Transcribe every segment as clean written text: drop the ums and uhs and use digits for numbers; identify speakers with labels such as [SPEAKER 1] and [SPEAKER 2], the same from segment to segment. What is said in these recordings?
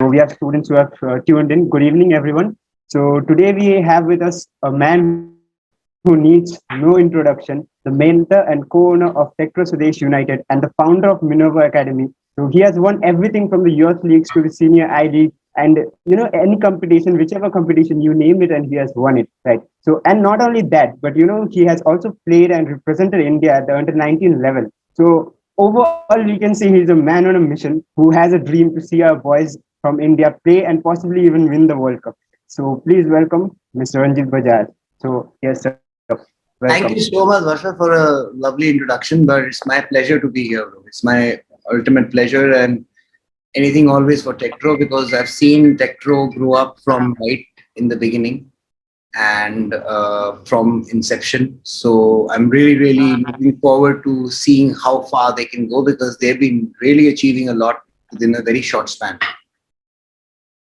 [SPEAKER 1] we have students who have tuned in. Good evening, everyone. So today we have with us a man who needs no introduction, the mentor and co-owner of Techtro Swades United and the founder of Minerva Academy. So he has won everything from the youth leagues to the senior I league and any competition, whichever competition you name it, and he has won it, right? So and not only that, but he has also played and represented India at the under 19 level. So overall, we can say he's a man on a mission who has a dream to see our boys from India play and possibly even win the World Cup. So please welcome Mr. Ranjit Bajaj. So yes, sir. Welcome.
[SPEAKER 2] Thank you so much, Varsha, for a lovely introduction. But it's my pleasure to be here, bro. It's my ultimate pleasure, and anything always for Techtro, because I've seen Techtro grow up from right in the beginning and from inception. So I'm really looking forward to seeing how far they can go, because they've been really achieving a lot within a very short span.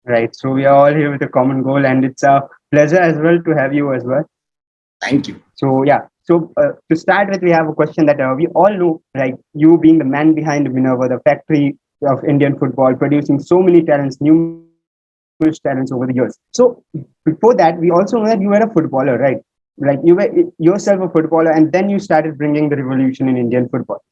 [SPEAKER 1] Right. So we are all here with a common goal, and it's a pleasure as well to have you as well.
[SPEAKER 2] Thank you.
[SPEAKER 1] So yeah. So to start with, we have a question that we all know, like you being the man behind Minerva, the factory of Indian football, producing so many talents, numerous talents over the years. So before that, we also know that you were a footballer, right? Like you were yourself a footballer, and then you started bringing the revolution in Indian football.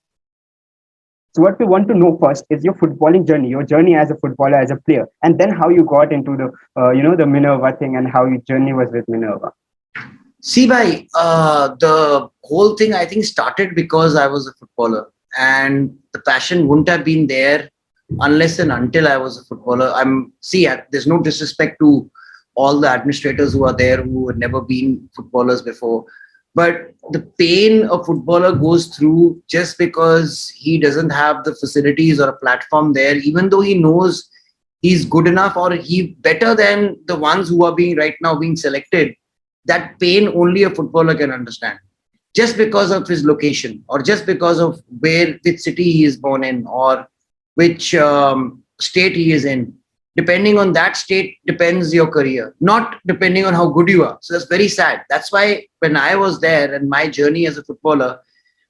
[SPEAKER 1] So what we want to know first is your footballing journey, your journey as a footballer, as a player, and then how you got into the, the Minerva thing and how your journey was with Minerva.
[SPEAKER 2] See, bhai, the whole thing I think started because I was a footballer, and the passion wouldn't have been there unless and until I was a footballer. There's no disrespect to all the administrators who are there who had never been footballers before, but the pain a footballer goes through just because he doesn't have the facilities or a platform there, even though he knows he's good enough or he better than the ones who are being right now being selected. That pain only a footballer can understand, just because of his location, or just because of which city he is born in, or which state he is in. Depending on that state depends your career, not depending on how good you are. So that's very sad. That's why when I was there and my journey as a footballer,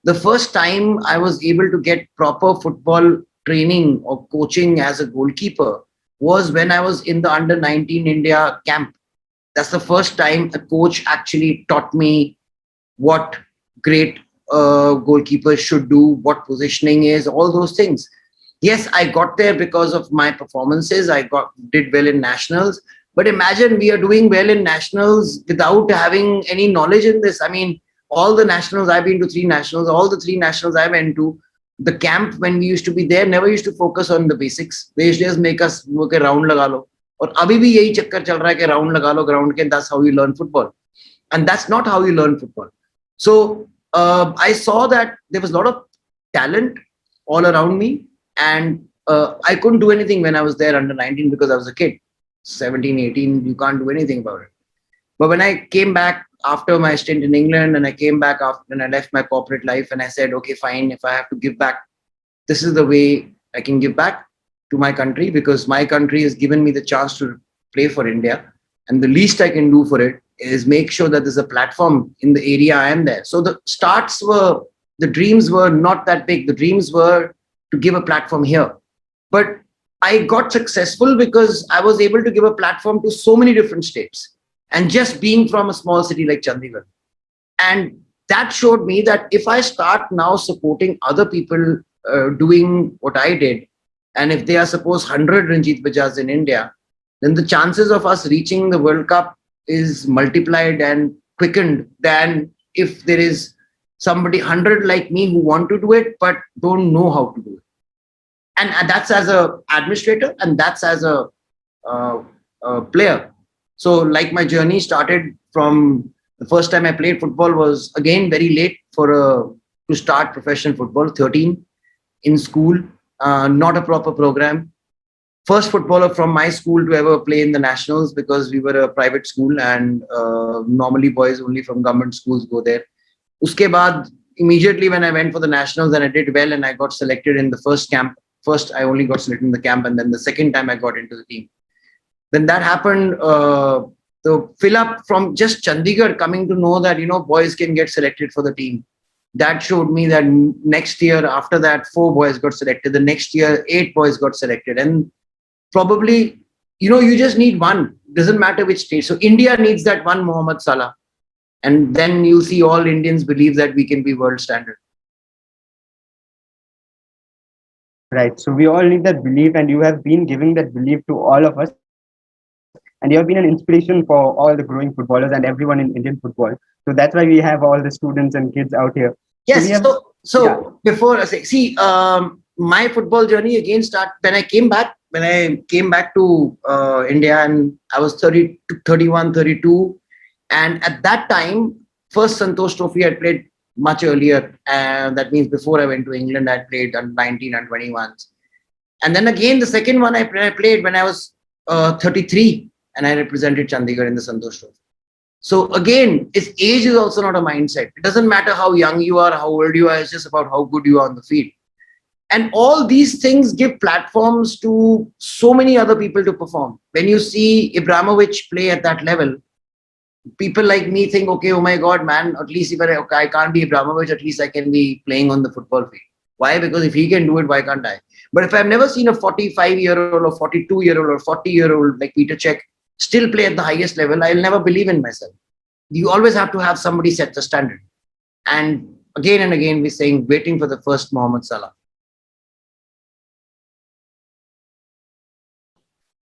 [SPEAKER 2] the first time I was able to get proper football training or coaching as a goalkeeper was when I was in the under 19 India camp. That's the first time a coach actually taught me what great goalkeepers should do, what positioning is, all those things. Yes, I got there because of my performances. Did well in nationals. But imagine we are doing well in nationals without having any knowledge in this. I mean, all the nationals, I've been to 3 nationals, all the 3 nationals I went to, the camp when we used to be there never used to focus on the basics. They used to just make us work a round laga lo. और अभी भी यही चक्कर चल रहा है कि round लगा लो ग्राउंड के, that's how you learn football, and that's not how you learn football. So I saw that there was a lot of talent all around me, and I couldn't do anything when I was there under 19 because I was a kid. 17, 18, you can't do anything about it. But when I came back after my stint in England, and I came back after and I left my corporate life, and I said, okay, fine, if I have to give back, this is the way I can give back to my country, because my country has given me the chance to play for India, and the least I can do for it is make sure that there's a platform in the area I am there. So the dreams were not that big. The dreams were to give a platform here. But I got successful because I was able to give a platform to so many different states, and just being from a small city like Chandigarh. And that showed me that if I start now supporting other people doing what I did, and if there are suppose 100 Ranjit Bajaj in India, then the chances of us reaching the World Cup is multiplied and quickened than if there is somebody 100 like me who want to do it but don't know how to do it. And that's as a administrator, and that's as a player. So like my journey started from the first time I played football was again very late to start professional football, 13 in school. Not a proper program. First footballer from my school to ever play in the nationals, because we were a private school, and normally boys only from government schools go there. Uske baad, immediately when I went for the nationals and I did well and I got selected in the first camp. First, I only got selected in the camp, and then the second time I got into the team. Then that happened. The fill up from just Chandigarh coming to know that boys can get selected for the team. That showed me that next year after that 4 boys got selected. The next year 8 boys got selected, and probably, you just need one. Doesn't matter which state. So India needs that one Mohammad Salah. And then you'll see all Indians believe that we can be world standard.
[SPEAKER 1] Right. So we all need that belief, and you have been giving that belief to all of us. And you have been an inspiration for all the growing footballers and everyone in Indian football. So that's why we have all the students and kids out here. So we have,
[SPEAKER 2] Yes. So
[SPEAKER 1] yeah,
[SPEAKER 2] so before I say, see, my football journey again start when I came back. When I came back to India, and I was 30, 31, 32, and at that time, first Santosh Trophy I played much earlier, and that means before I went to England, I played on 19 and 21s, and then again the second one I played when I was 33, and I represented Chandigarh in the Santosh Trophy. So again, its age is also not a mindset. It doesn't matter how young you are, how old you are. It's just about how good you are on the field. And all these things give platforms to so many other people to perform. When you see Ibrahimovic play at that level, people like me think, okay, oh my God, man, at least if I can't be Ibrahimovic, at least I can be playing on the football field. Why? Because if he can do it, why can't I? But if I've never seen a 45-year-old or 42-year-old or 40-year-old like Peter Cech still play at the highest level, I'll never believe in myself. You always have to have somebody set the standard. And again, we're saying, waiting for the first Mohammad Salah.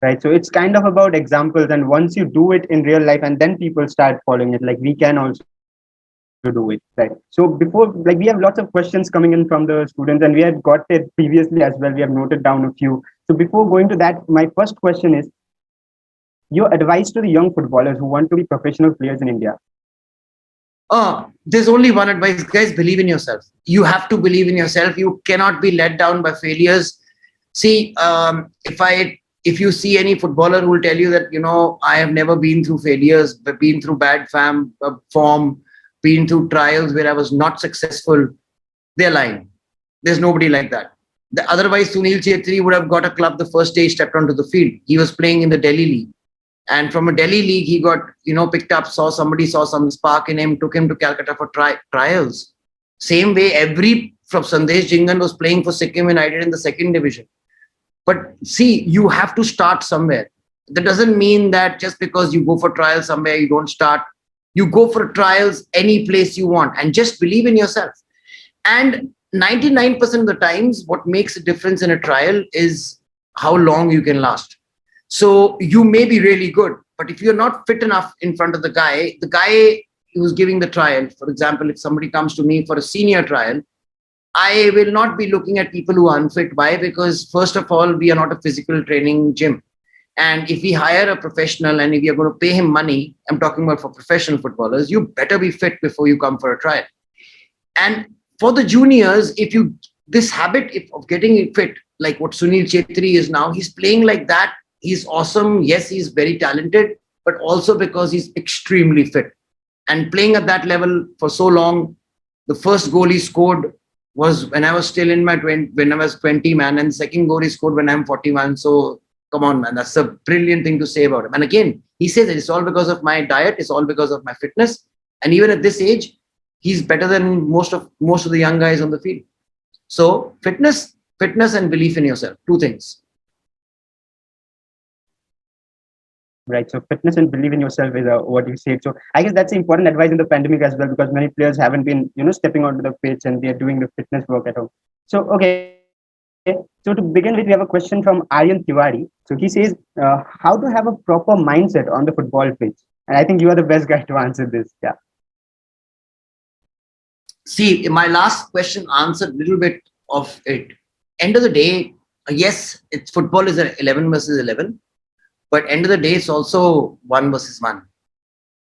[SPEAKER 1] right. So it's kind of about examples, and once you do it in real life, and then people start following it. Like we can also do it, right? So before, like we have lots of questions coming in from the students, and we had got it previously as well. We have noted down a few. So before going to that, my first question is your advice to the young footballers who want to be professional players in India.
[SPEAKER 2] There's only one advice, guys: believe in yourself. You have to believe in yourself. You cannot be let down by failures. See, if you see any footballer who will tell you that I have never been through failures, but been through bad form, been through trials where I was not successful, they're lying. There's nobody like that. Otherwise, Sunil Chetri would have got a club the first day he stepped onto the field. He was playing in the Delhi League. And from a Delhi league, he got, picked up, somebody saw some spark in him, took him to Calcutta for trials. Same way, from Sandesh Jingan was playing for Sikkim United in the second division. But see, you have to start somewhere. That doesn't mean that just because you go for trials somewhere, you don't start. You go for trials any place you want and just believe in yourself. And 99% of the times, what makes a difference in a trial is how long you can last. So you may be really good, but if you're not fit enough in front of the guy who's giving the trial, for example, if somebody comes to me for a senior trial, I will not be looking at people who are unfit. Why? Because first of all, we are not a physical training gym. And if we hire a professional and if you're going to pay him money, I'm talking about for professional footballers, you better be fit before you come for a trial. And for the juniors, this habit of getting fit, like what Sunil Chetri is now, he's playing like that. He's awesome. Yes, he's very talented, but also because he's extremely fit. And playing at that level for so long, the first goal he scored was when I was still in my when I was 20, man, and the second goal he scored when I'm 41. So come on, man, that's a brilliant thing to say about him. And again, he says it's all because of my diet, it's all because of my fitness. And even at this age, he's better than most of the young guys on the field. So fitness and belief in yourself, two things.
[SPEAKER 1] Right. So fitness and believe in yourself is what you said. So I guess that's important advice in the pandemic as well, because many players haven't been, stepping onto the pitch and they're doing the fitness work at home. So, okay. So to begin with, we have a question from Aryan Tiwari. So he says, how to have a proper mindset on the football pitch? And I think you are the best guy to answer this. Yeah.
[SPEAKER 2] See, my last question answered a little bit of it. End of the day, yes, football is an 11 versus 11. But end of the day, it's also 1 versus 1.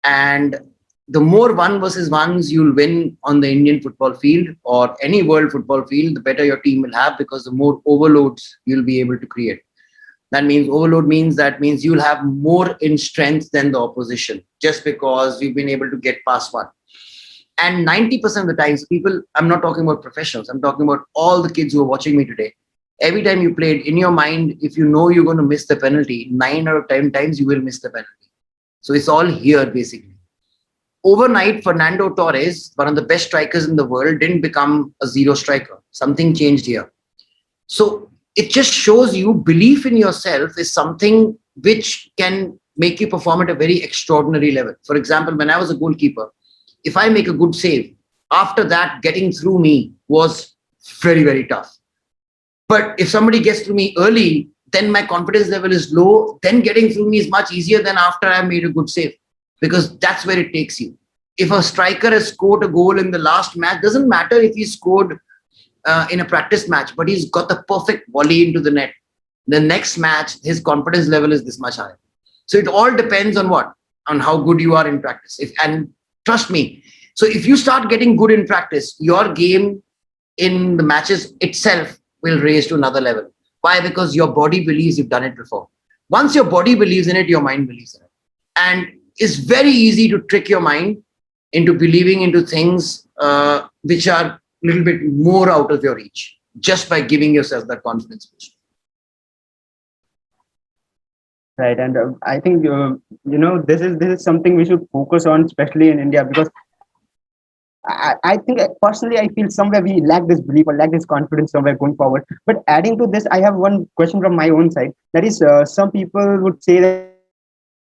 [SPEAKER 2] And the more 1 versus 1s you'll win on the Indian football field or any world football field, the better your team will have, because the more overloads you'll be able to create. That means you'll have more in strength than the opposition, just because you've been able to get past one. And 90% of the times, I'm not talking about professionals, I'm talking about all the kids who are watching me today. Every time you played, in your mind, if you know you're going to miss the penalty, 9 out of 10 times you will miss the penalty. So it's all here, basically. Overnight, Fernando Torres, one of the best strikers in the world, didn't become a zero striker. Something changed here. So it just shows you belief in yourself is something which can make you perform at a very extraordinary level. For example, when I was a goalkeeper, if I make a good save, after that, getting through me was very, very tough. But if somebody gets through me early, then my confidence level is low. Then getting through me is much easier than after I made a good save, because that's where it takes you. If a striker has scored a goal in the last match, doesn't matter if he scored in a practice match, but he's got the perfect volley into the net. The next match, his confidence level is this much higher. So it all depends on what? On how good you are in practice. And trust me, so if you start getting good in practice, your game in the matches itself will raise to another level. Why? Because your body believes you've done it before. Once your body believes in it, your mind believes in it. And it's very easy to trick your mind into believing into things which are a little bit more out of your reach, just by giving yourself that confidence boost.
[SPEAKER 1] Right, and I think this is something we should focus on, especially in India, because I think personally I feel somewhere we lack this belief or lack this confidence somewhere going forward. But adding to this, I have one question from my own side. That is, some people would say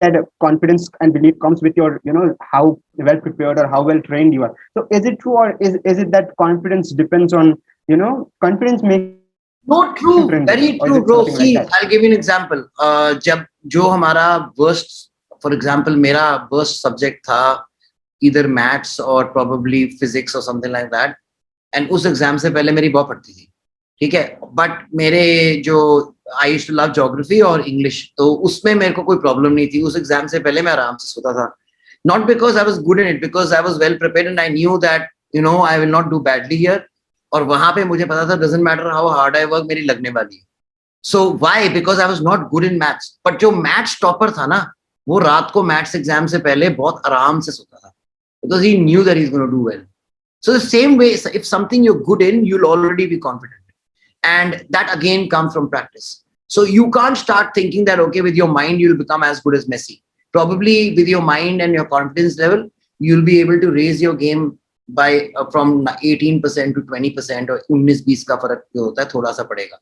[SPEAKER 1] that confidence and belief comes with your, how well prepared or how well trained you are. So is it true, or is it that confidence depends on, confidence makes you train better,
[SPEAKER 2] No,
[SPEAKER 1] or is it
[SPEAKER 2] true,
[SPEAKER 1] something like
[SPEAKER 2] very
[SPEAKER 1] that?
[SPEAKER 2] true, bro. See, I'll give you an example. जब जो हमारा worst, for example, मेरा worst subject था either maths or probably physics or something like that. And उस exam से पहले मेरी बहुत पढ़ती थी, ठीक है. बट मेरे जो I used to love geography और इंग्लिश, तो उसमें मेरे को कोई प्रॉब्लम नहीं थी. उस एग्जाम से पहले मैं आराम से सोता था. Not because I was good in it, because I was well prepared and I knew that I will not do badly here. और वहां पे मुझे पता था doesn't matter how hard I work, मेरी लगने वाली है. So why? Because I was not good in maths. But जो maths topper था ना, वो रात को maths exam से पहले बहुत आराम से सोता था, because he knew that he's going to do well. So the same way, if something you're good in, you'll already be confident. And that again comes from practice. So you can't start thinking that, okay, with your mind, you'll become as good as Messi. Probably with your mind and your confidence level, you'll be able to raise your game by from 18% to 20% or 19-20 का फर्क जो होता है थोड़ा सा पड़ेगा.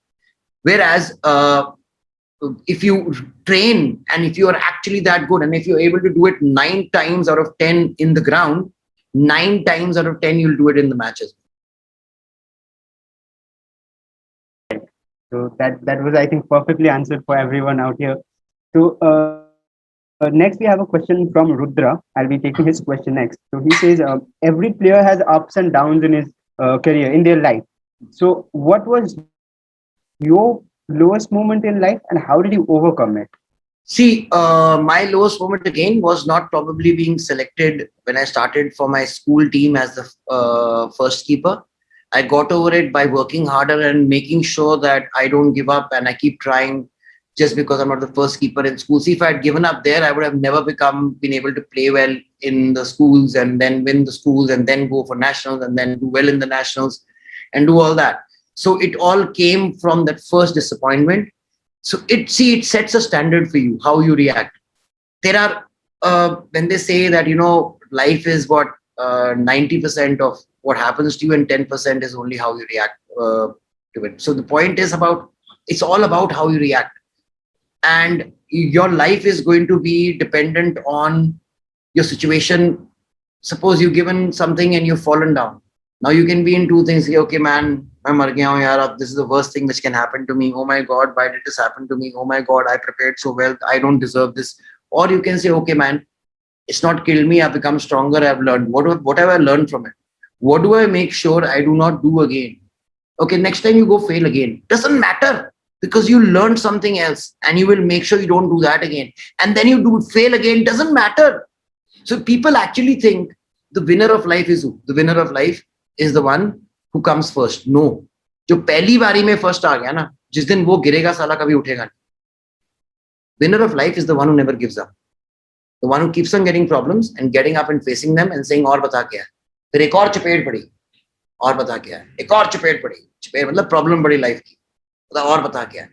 [SPEAKER 2] Whereas if you train and if you are actually that good and if you're able to do it 9 times out of 10 in the ground, 9 times out of 10 you'll do it in the matches.
[SPEAKER 1] So that was, I think, perfectly answered for everyone out here. So next we have a question from Rudra. I'll be taking his question next. So he says, every player has ups and downs in his career, in their life. So what was your lowest moment in life and how did you overcome it?
[SPEAKER 2] See, my lowest moment again was not probably being selected when I started for my school team as the first keeper. I got over it by working harder and making sure that I don't give up and I keep trying just because I'm not the first keeper in school. See, if I had given up there, I would have never been able to play well in the schools and then win the schools and then go for nationals and then do well in the nationals and do all that. So it all came from that first disappointment. So it sets a standard for you, how you react. There are, when they say that, life is what 90% of what happens to you and 10% is only how you react to it. So the point is it's all about how you react. And your life is going to be dependent on your situation. Suppose you've given something and you've fallen down. Now you can be in two things. Okay, man, this is the worst thing which can happen to me. Oh my God, why did this happen to me? Oh my God, I prepared so well. I don't deserve this. Or you can say, okay, man, it's not killed me. I've become stronger. I've learned. What have I learned from it? What do I make sure I do not do again? Okay, next time you go fail again. Doesn't matter, because you learned something else and you will make sure you don't do that again. And then you do fail again. Doesn't matter. So people actually think the winner of life is who? The winner of life is the one who comes first. No. जो पहली बारी में first आ गया ना, जिस दिन वो गिरेगा साला कभी उठेगा नहीं. Winner of life is the one who never gives up. The one who keeps on getting problems and getting up and facing them and saying और बता क्या है. फिर एक और चपेट पड़ी, और बता क्या है. एक और चपेट पड़ी. चपेट मतलब problem बड़ी life की. और बता क्या है.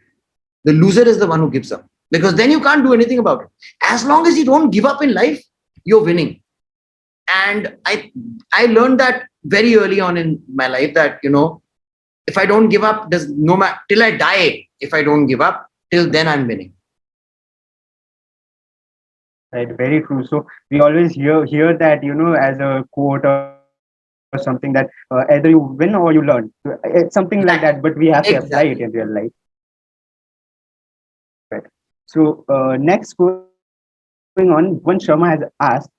[SPEAKER 2] The loser is the one who gives up, because then you can't do anything about it. As long as you don't give up in life, you're winning. And I learned that very early on in my life that, If I don't give up, does no matter till I die. If I don't give up, till then I'm winning.
[SPEAKER 1] Right, very true. So we always hear that, as a quote or something, that either you win or you learn. So it's something like that, but we have to apply it in real
[SPEAKER 2] Exactly.
[SPEAKER 1] life. Right. So next, going on, one Sharma has asked.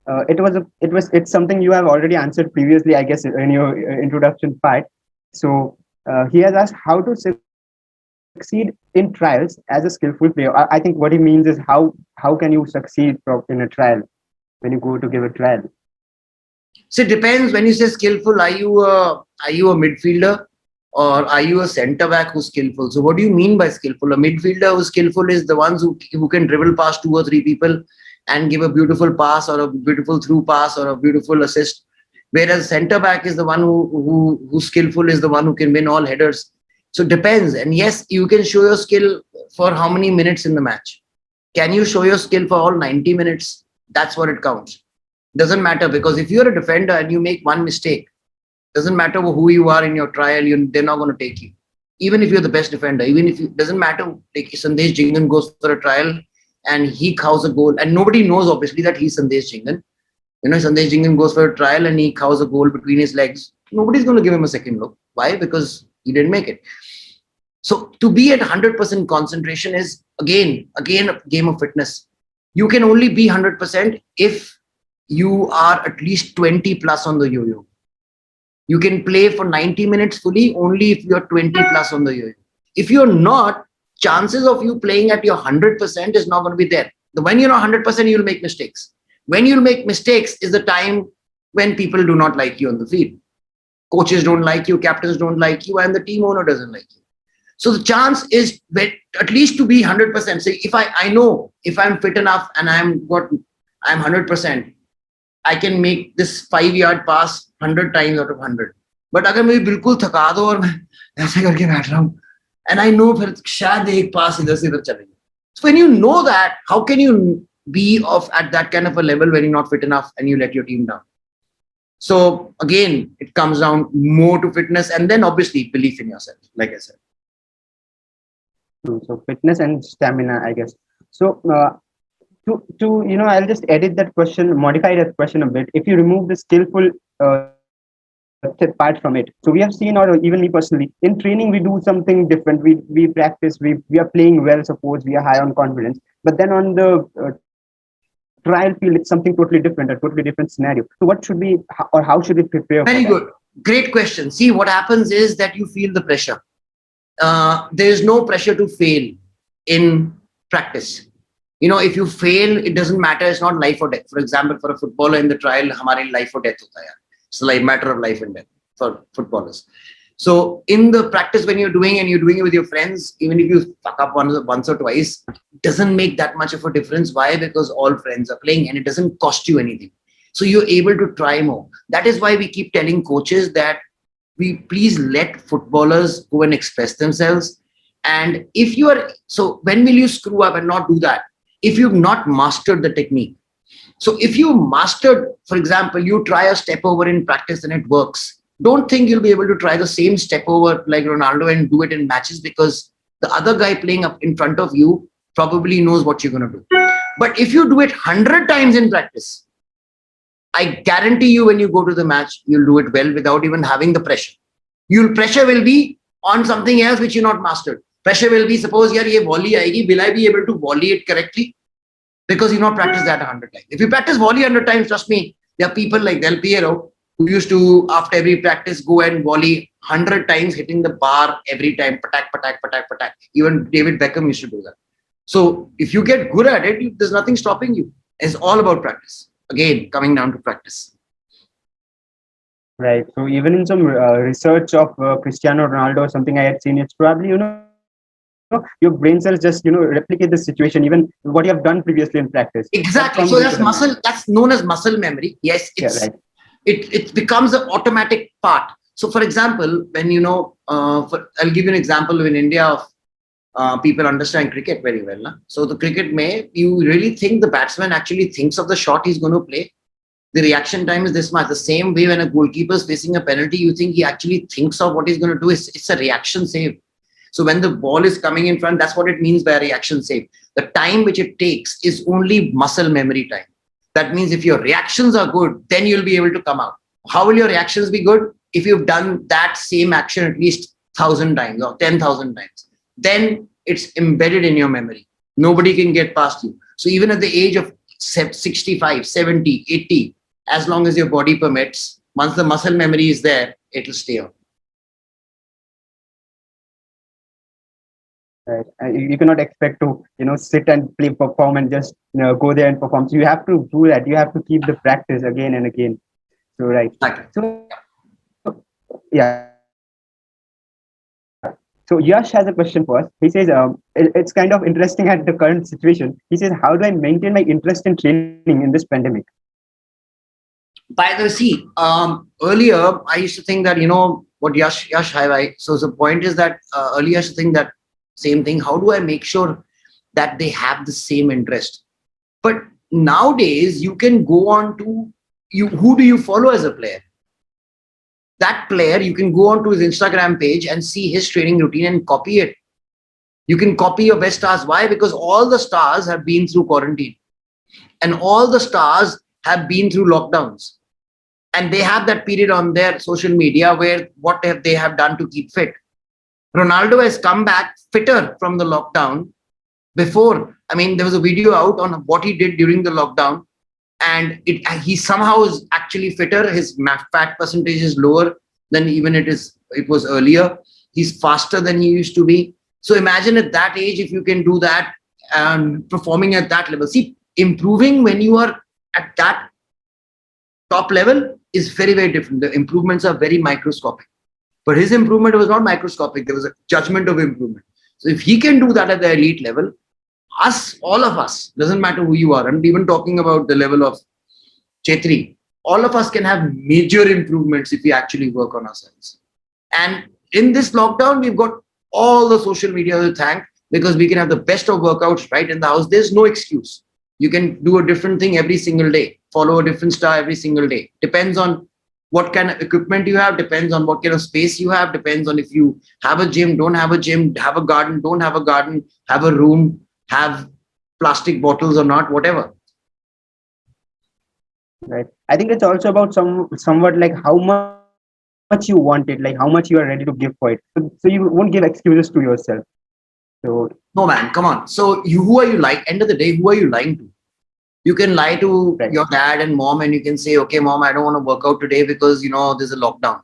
[SPEAKER 1] It's something you have already answered previously, I guess, in your introduction part. So he has asked how to succeed in trials as a skillful player. I think what he means is how can you succeed in a trial when you go to give a trial.
[SPEAKER 2] So it depends. When you say skillful, are you a midfielder or are you a centre back who's skillful? So what do you mean by skillful? A midfielder who's skillful is the ones who can dribble past two or three people and give a beautiful pass or a beautiful through pass or a beautiful assist. Whereas centre back is the one who's skillful, is the one who can win all headers. So it depends. And yes, you can show your skill for how many minutes in the match. Can you show your skill for all 90 minutes? That's what it counts. Doesn't matter, because if you're a defender and you make one mistake, doesn't matter who you are in your trial, they're not going to take you. Even if you're the best defender, even if it doesn't matter, like Sandesh Jingan goes for a trial and he cows a goal, and nobody knows obviously that he's Sandesh Jingan. Sandesh Jingan goes for a trial and he cows a goal between his legs. Nobody's going to give him a second look. Why? Because he didn't make it. So to be at 100% concentration is again a game of fitness. You can only be 100% if you are at least 20 plus on the yo-yo. You can play for 90 minutes fully only if you're 20 plus on the yo-yo. If you're not, chances of you playing at your 100% is not going to be there. When you're not 100%, you'll make mistakes. When you'll make mistakes is the time when people do not like you on the field. Coaches don't like you, captains don't like you, and the team owner doesn't like you. So the chance is at least to be 100%. Say if I know if I'm fit enough and I'm 100%, I can make this 5-yard pass 100 times out of 100. But अगर मैं बिल्कुल थका दो और मैं ऐसे करके बैठ रहा हूँ, and I know फिर शायद एक pass इधर से इधर चलेगा. So when you know that, how can you be at that kind of a level when you're not fit enough and you let your team down? So again, it comes down more to fitness and then obviously belief in yourself, like I said.
[SPEAKER 1] So fitness and stamina, I guess. So I'll just edit that question, modify that question a bit. If you remove the skillful part from it, so we have seen, or even me personally, in training we do something different. We practice, we are playing well. Suppose we are high on confidence, but then on the trial field, it's something totally different, a totally different scenario. So what should we, or how should we prepare for that?
[SPEAKER 2] Very good, great question. See, what happens is that you feel the pressure. There is no pressure to fail in practice. If you fail, it doesn't matter. It's not life or death. For example, for a footballer in the trial, हमारे life or death hota hai. It's a matter of life and death for footballers. So in the practice, when you're doing it with your friends, even if you fuck up once or twice, it doesn't make that much of a difference. Why? Because all friends are playing and it doesn't cost you anything. So you're able to try more. That is why we keep telling coaches that we please let footballers go and express themselves. And when will you screw up and not do that? If you've not mastered the technique. So if you mastered, for example, you try a step over in practice and it works. Don't think you'll be able to try the same step over like Ronaldo and do it in matches, because the other guy playing up in front of you probably knows what you're going to do. But if you do it 100 times in practice, I guarantee you when you go to the match, you'll do it well without even having the pressure. Pressure will be on something else which you not mastered. Pressure will be, suppose ye volley aayegi, will I be able to volley it correctly? Because you not practice that 100 times. If you practice volley 100 times, trust me, there are people like Del Piero who used to, after every practice, go and volley 100 times, hitting the bar every time, patak, patak, patak, patak. Even David Beckham used to do that. So if you get good at it, there's nothing stopping you. It's all about practice. Again, coming down to practice.
[SPEAKER 1] Right. So even in some research of Cristiano Ronaldo or something I had seen, it's probably, your brain cells just, replicate the situation, even what you have done previously in practice.
[SPEAKER 2] Exactly. So that's muscle, that's known as muscle memory. Yes, it becomes an automatic part. So for example, when, I'll give you an example in India of people understand cricket very well. So the cricket you really think the batsman actually thinks of the shot he's going to play? The reaction time is this much. The same way when a goalkeeper is facing a penalty, you think he actually thinks of what he's going to do. It's a reaction save. So when the ball is coming in front, that's what it means by a reaction save. The time which it takes is only muscle memory time. That means if your reactions are good, then you'll be able to come out. How will your reactions be good? If you've done that same action at least 1,000 times or 10,000 times, then it's embedded in your memory. Nobody can get past you. So even at the age of 65, 70, 80, as long as your body permits, once the muscle memory is there, it'll stay on.
[SPEAKER 1] Right. You cannot expect to, sit and play, perform, and just, go there and perform. So you have to do that. You have to keep the practice again and again. So right. So yeah. So Yash has a question for us. He says, it's kind of interesting at the current situation. He says, how do I maintain my interest in training in this pandemic?
[SPEAKER 2] By the way, earlier I used to think that, what Yash highlight. So the point is that earlier I used to think that same thing. How do I make sure that they have the same interest? But nowadays you can go on to who do you follow as a player? That player, you can go on to his Instagram page and see his training routine and copy it. You can copy your best stars. Why? Because all the stars have been through quarantine and all the stars have been through lockdowns. And they have that period on their social media where what they have done to keep fit. Ronaldo has come back fitter from the lockdown before. I mean, there was a video out on what he did during the lockdown, and he somehow is actually fitter. His fat percentage is lower than even it was earlier. He's faster than he used to be. So imagine at that age, if you can do that and performing at that level. See, improving when you are at that top level is very, very different. The improvements are very microscopic. But his improvement was not microscopic. There was a judgment of improvement. So if he can do that at the elite level, all of us, doesn't matter who you are, and even talking about the level of Chetri, all of us can have major improvements if we actually work on ourselves. And in this lockdown, we've got all the social media to thank because we can have the best of workouts right in the house. There's no excuse. You can do a different thing every single day, follow a different star every single day. Depends on what kind of equipment you have, depends on what kind of space you have, depends on if you have a gym, don't have a gym, have a garden, don't have a garden, have a room, have plastic bottles or not, whatever.
[SPEAKER 1] Right. I think it's also about somewhat like how much you want it, like how much you are ready to give for it. So you won't give excuses to yourself. So
[SPEAKER 2] no man, come on. So who are you lying? End of the day, who are you lying to? You can lie to your dad and mom and you can say, okay, mom, I don't want to work out today because, there's a lockdown.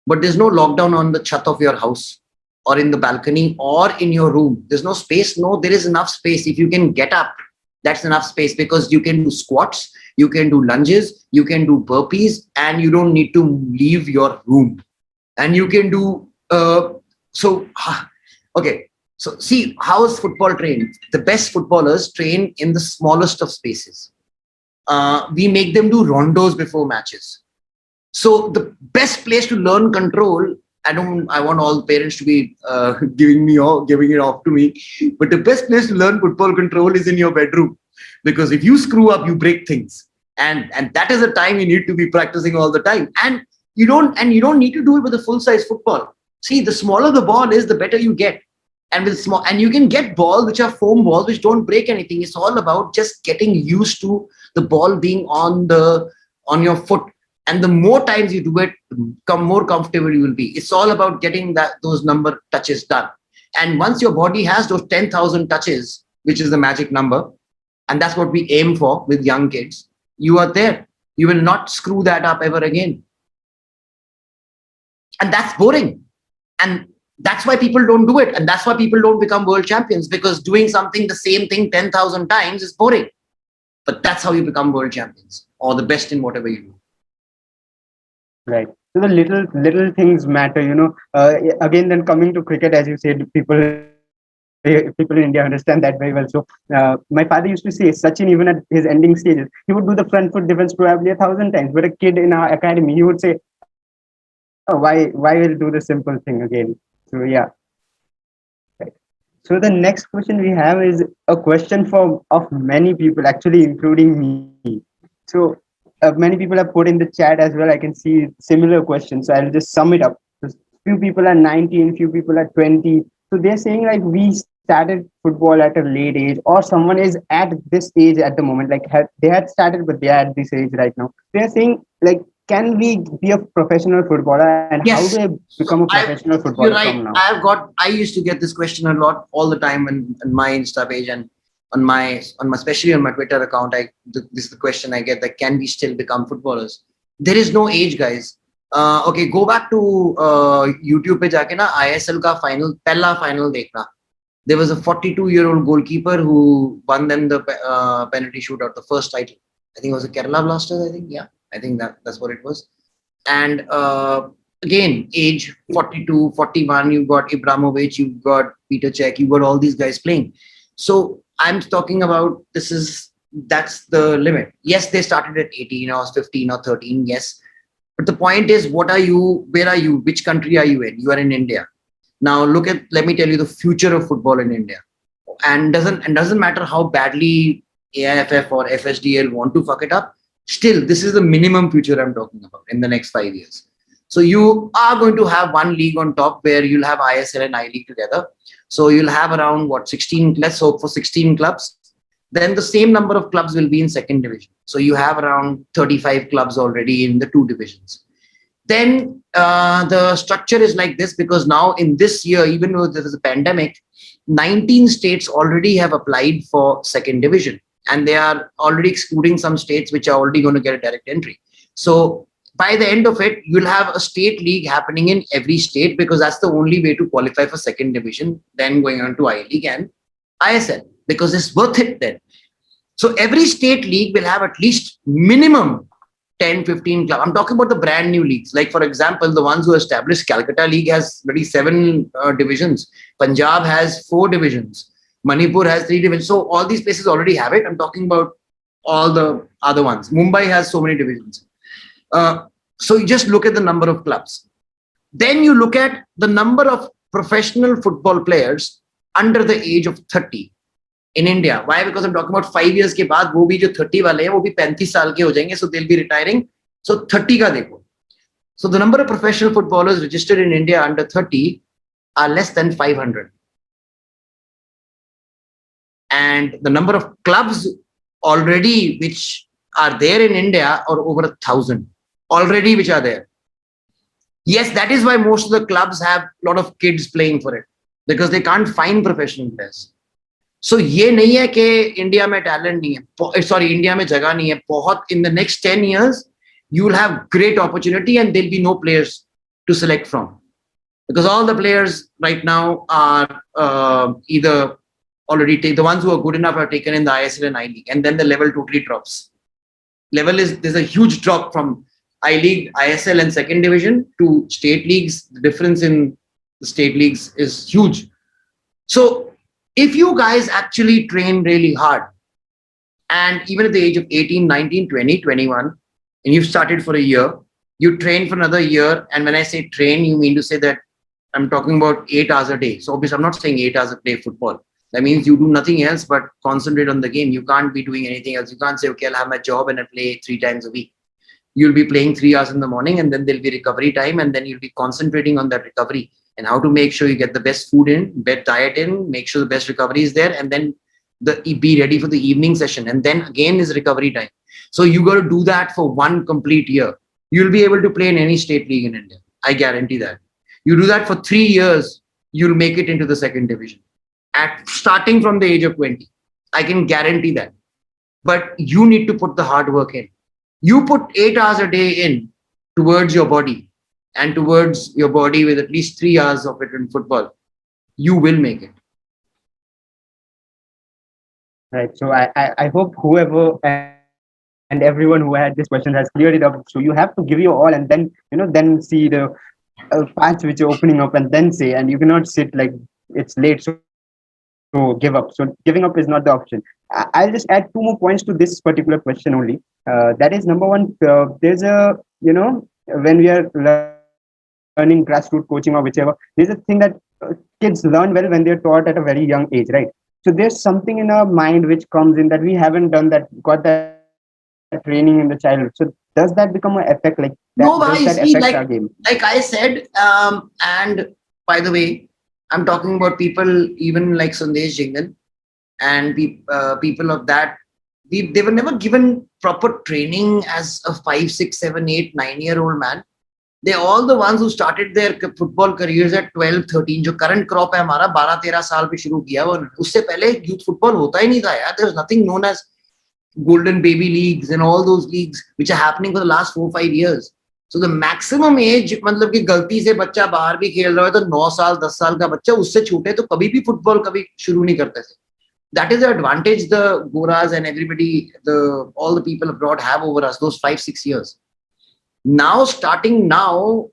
[SPEAKER 2] But there's no lockdown on the chat of your house or in the balcony or in your room. There's no space. No, there is enough space. If you can get up, that's enough space because you can do squats, you can do lunges, you can do burpees, and you don't need to leave your room. And you can do, okay. So see, how is football trained? The best footballers train in the smallest of spaces. We make them do rondos before matches. So the best place to learn control, I want all parents to be giving it off to me, but the best place to learn football control is in your bedroom. Because if you screw up, you break things. And that is the time you need to be practicing all the time. And you don't need to do it with a full-size football. See, the smaller the ball is, the better you get. And you can get balls which are foam balls which don't break anything. It's all about just getting used to the ball being on your foot. And the more times you do it, the more comfortable you will be. It's all about getting those number touches done. And once your body has those 10,000 touches, which is the magic number, and that's what we aim for with young kids, you are there. You will not screw that up ever again. And that's boring. And that's why people don't do it. And that's why people don't become world champions, because doing something the same thing 10,000 times is boring. But that's how you become world champions or the best in whatever you do.
[SPEAKER 1] Right. So the little things matter, again, then coming to cricket, as you said, people in India understand that very well. So my father used to say, Sachin, even at his ending stages, he would do the front foot defense probably 1,000 times. But a kid in our academy, he would say, oh, why will do the simple thing again? So yeah. Right. So the next question we have is a question of many people, actually including me. So many people have put in the chat as well. I can see similar questions. So I'll just sum it up. So few people are 19, few people are 20. So they're saying like we started football at a late age, or someone is at this age at the moment, like they had started, but they are at this age right now. They're saying like, can we be a professional footballer, and how do I
[SPEAKER 2] Yes.
[SPEAKER 1] become a
[SPEAKER 2] So
[SPEAKER 1] professional footballer
[SPEAKER 2] you're
[SPEAKER 1] from
[SPEAKER 2] right.
[SPEAKER 1] now?
[SPEAKER 2] I used to get this question a lot all the time in my Insta page and on my especially on my Twitter account. This is the question I get, that can we still become footballers? There is no age, guys. Okay, go back to YouTube पे जाके ना ISL का final पहला final देखना. There was a 42-year-old goalkeeper who won them the penalty shootout, the first title. I think it was a Kerala Blasters. I think, yeah, I think that's what it was. And again, age 42, 41, you've got Ibrahimovic, you've got Peter Cech, you've got all these guys playing. So I'm talking about that's the limit. Yes, they started at 18 or 15 or 13. Yes. But the point is, what are you? Where are you? Which country are you in? You are in India. Now let me tell you the future of football in India. And doesn't matter how badly AIFF or FSDL want to fuck it up. Still, this is the minimum future I'm talking about in the next 5 years. So you are going to have one league on top where you'll have ISL and I League together. So you'll have around 16, let's hope for 16 clubs. Then the same number of clubs will be in second division. So you have around 35 clubs already in the two divisions. Then the structure is like this, because now in this year, even though there is a pandemic, 19 states already have applied for second division, and they are already excluding some states which are already going to get a direct entry. So by the end of it, you'll have a state league happening in every state, because that's the only way to qualify for second division, then going on to I League and ISL, because it's worth it then. So every state league will have at least minimum 10, 15 clubs. I'm talking about the brand new leagues. Like, for example, the ones who established Calcutta League has already 7 divisions. Punjab has 4 divisions. Manipur has 3 divisions. So all these places already have it. I'm talking about all the other ones. Mumbai has so many divisions. So you just look at the number of clubs. Then you look at the number of professional football players under the age of 30 in India. Why? Because I'm talking about 5 years के बाद वो भी जो 30 वाले हैं वो भी 35 साल के हो जाएंगे. So they'll be retiring. So 30 का देखो. So the number of professional footballers registered in India under 30 are less than 500. And the number of clubs already which are there in India are over 1,000 already which are there. Yes, that is why most of the clubs have a lot of kids playing for it, because they can't find professional players. So ये नहीं है कि India में talent नहीं है, sorry India में जगह नहीं है. बहुत in the next 10 years you will have great opportunity and there'll be no players to select from, because all the players right now are either already the ones who are good enough are taken in the ISL and I League, and then the level totally drops. There's a huge drop from I League, ISL and second division to state leagues. The difference in the state leagues is huge. So if you guys actually train really hard, and even at the age of 18, 19, 20, 21, and you've started for a year, you train for another year. And when I say train, you mean to say that I'm talking about 8 hours a day. So obviously, I'm not saying 8 hours a day football. That means you do nothing else but concentrate on the game. You can't be doing anything else. You can't say, okay, I'll have my job and I play 3 times a week. You'll be playing 3 hours in the morning, and then there'll be recovery time, and then you'll be concentrating on that recovery and how to make sure you get the best food in, best diet in, make sure the best recovery is there, and then be ready for the evening session. And then again is recovery time. So you got to do that for 1 complete year. You'll be able to play in any state league in India. I guarantee that. You do that for 3 years, you'll make it into the second division at starting from the age of 20. I can guarantee that. But you need to put the hard work in. You put 8 hours a day in towards your body, and towards your body with at least 3 hours of it in football, you will make it.
[SPEAKER 1] Right. So I hope whoever and everyone who had this question has cleared it up. So you have to give your all, and then then see the paths which are opening up, and then say. And you cannot sit like it's late, so give up. So giving up is not the option. I'll just add 2 more points to this particular question only. That is, number one. There's a when we are learning grassroots coaching or whichever, there's a thing that kids learn well when they're taught at a very young age, right? So there's something in our mind which comes in that we haven't done that, got that basic knowledge. training in the childhood. So does that become an effect like that?
[SPEAKER 2] No,
[SPEAKER 1] Does
[SPEAKER 2] bhai,
[SPEAKER 1] that
[SPEAKER 2] see,
[SPEAKER 1] affect our game?
[SPEAKER 2] like I said, and by the way, I'm talking about people even like Sandesh Jingle and people of that. They were never given proper training as a 5, 6, 7, 8, 9 year old man. They're all the ones who started their football careers at 12, 13. जो current crop है हमारा 12, 13 साल पे शुरू किया वो उससे पहले youth football होता ही नहीं था यार. There was nothing known as golden baby leagues and all those leagues which are happening for the last 4, 5 years. So the maximum age मतलब कि गलती से बच्चा बाहर भी खेल रहा है तो 9 साल 10 साल का बच्चा उससे छोटे तो कभी भी फुटबॉल कभी शुरू नहीं करते थे. That is the advantage the Goras and everybody, all the people abroad have over us, those 5, 6 years. Now, starting now,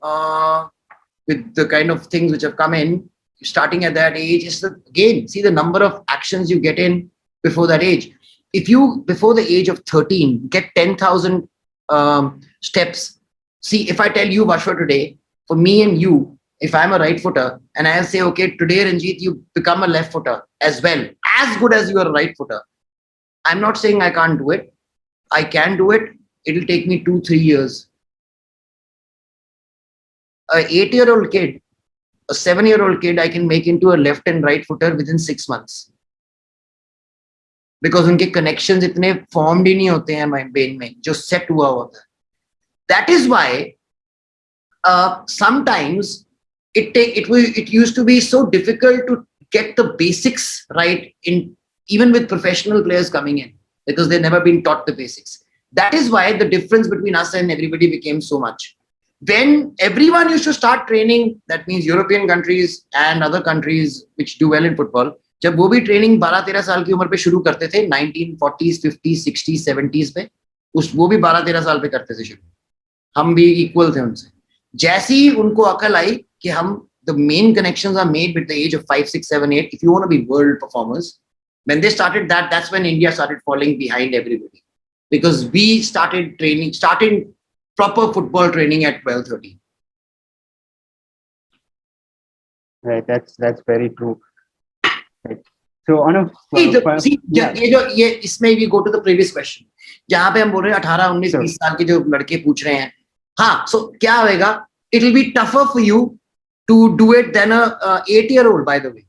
[SPEAKER 2] with the kind of things which have come in, starting at that age, is again, see the number of actions you get in before that age. If you, before the age of 13, get 10,000 steps, see, if I tell you, Vashwa, today, for me and you, if I'm a right footer, and I'll say, okay, today, Ranjit, you become a left footer as well, as good as you are a right footer. I'm not saying I can't do it. I can do it. It'll take me 2, 3 years. An 8-year-old kid, a 7-year-old kid, I can make into a left and right footer within 6 months. Because उनके connections इतने formed ही नहीं होते हैं my brain में, जो set हुआ होता है. That is why sometimes it used to be so difficult to get the basics right in even with professional players coming in because they've never been taught the basics. That is why the difference between us and everybody became so much. When everyone used to start training, that means European countries and other countries which do well in football, जब वो भी training 12-13 साल की उम्र पे शुरू करते थे 1940s 50s 60s 70s में वो भी 12-13 साल पे करते थे शुरू. हम भी इक्वल थे उनसे. जैसे ही उनको अकल आई कि हम the main connections are made with the age of 5, 6, 7, 8 if you want to be world performers. When they started that's when India started falling behind everybody because we started proper football training at 12, 13.
[SPEAKER 1] Right, that's very true. Right. So on a
[SPEAKER 2] इसमें we go to the previous question. जहाँ पे हम बोल रहे हैं 18, 19, 20 साल के जो लड़के पूछ रहे हैं. हाँ, so क्या होएगा? It will be tougher for you to do it than a 8-year-old, by the way.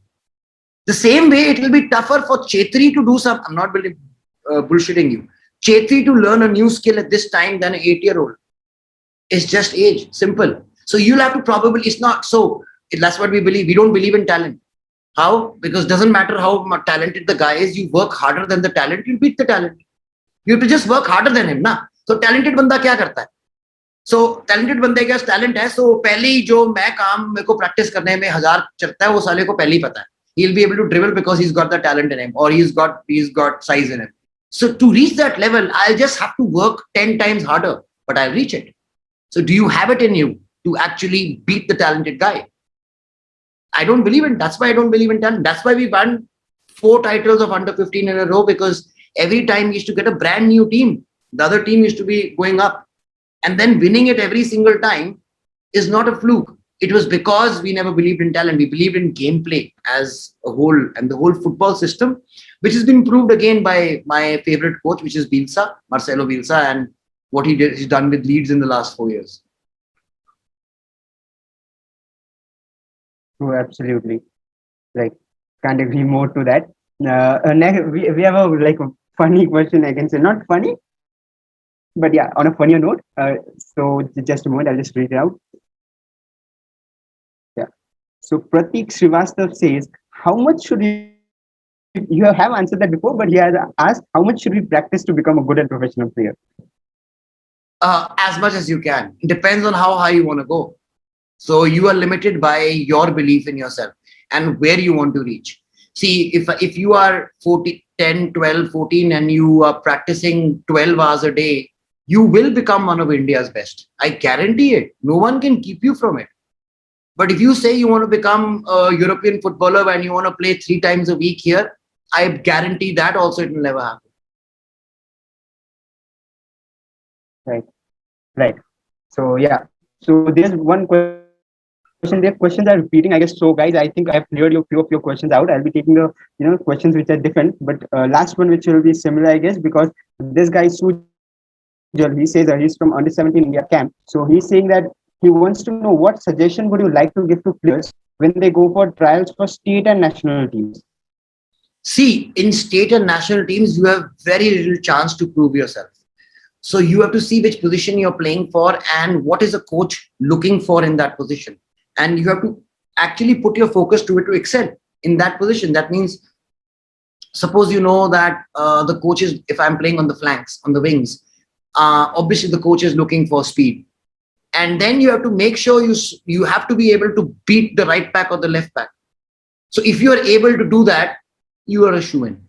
[SPEAKER 2] The same way, it will be tougher for Chetri to do some. I'm not bullshitting you. Chetri to learn a new skill at this time than an 8-year-old. It's just age, simple. So you'll have to probably. It's not so. That's what we believe. We don't believe in talent. How? Because it doesn't matter how talented the guy is. You work harder than the talent, you'll beat the talent. You have to just work harder than him, na? So talented बंदा क्या करता है? So talented बंदे के पास talent है. So पहली जो मैं काम मेरे को practice करने में 1000 चलता है वो साले को पहले ही पता है. He'll be able to dribble because he's got the talent in him or he's got size in him. So to reach that level, I'll just have to work 10 times harder, but I'll reach it. So do you have it in you to actually beat the talented guy? I don't believe in. That's why I don't believe in talent. That's why we won 4 titles of under 15 in a row because every time we used to get a brand new team. The other team used to be going up. And then winning it every single time is not a fluke. It was because we never believed in talent. We believed in gameplay as a whole and the whole football system, which has been proved again by my favorite coach, which is Bielsa, Marcelo Bielsa, and what he's done with Leeds in the last 4 years.
[SPEAKER 1] Oh, absolutely. Like, can't agree more to that. Next, we have a funny question. I can say not funny, but yeah, on a funnier note. So just a moment, I'll just read it out. Yeah. So Pratik Srivastav says, "How much should you have answered that before?" But he has asked, "How much should we practice to become a good and professional player?"
[SPEAKER 2] As much as you can. It depends on how high you want to go. So you are limited by your belief in yourself and where you want to reach. See, if you are 10, 12, 14 and you are practicing 12 hours a day, you will become one of India's best. I guarantee it. No one can keep you from it. But if you say you want to become a European footballer and you want to play 3 times a week here, I guarantee that also it will never happen.
[SPEAKER 1] Right. So yeah. So there's one question. Their questions are repeating, I guess. So guys, I think I have cleared a few of your questions out. I'll be taking the questions which are different, but last one which will be similar, I guess, because this guy Suji He says that he's from under 17 India camp. So he's saying that he wants to know what suggestion would you like to give to players when they go for trials for state and national teams?
[SPEAKER 2] See, in state and national teams, you have very little chance to prove yourself. So you have to see which position you're playing for and what is a coach looking for in that position. And you have to actually put your focus to it to excel in that position. That means, suppose you know that the coach is, if I'm playing on the flanks, on the wings, obviously the coach is looking for speed. And then you have to make sure you have to be able to beat the right back or the left back. So if you are able to do that, you are a shoo-in.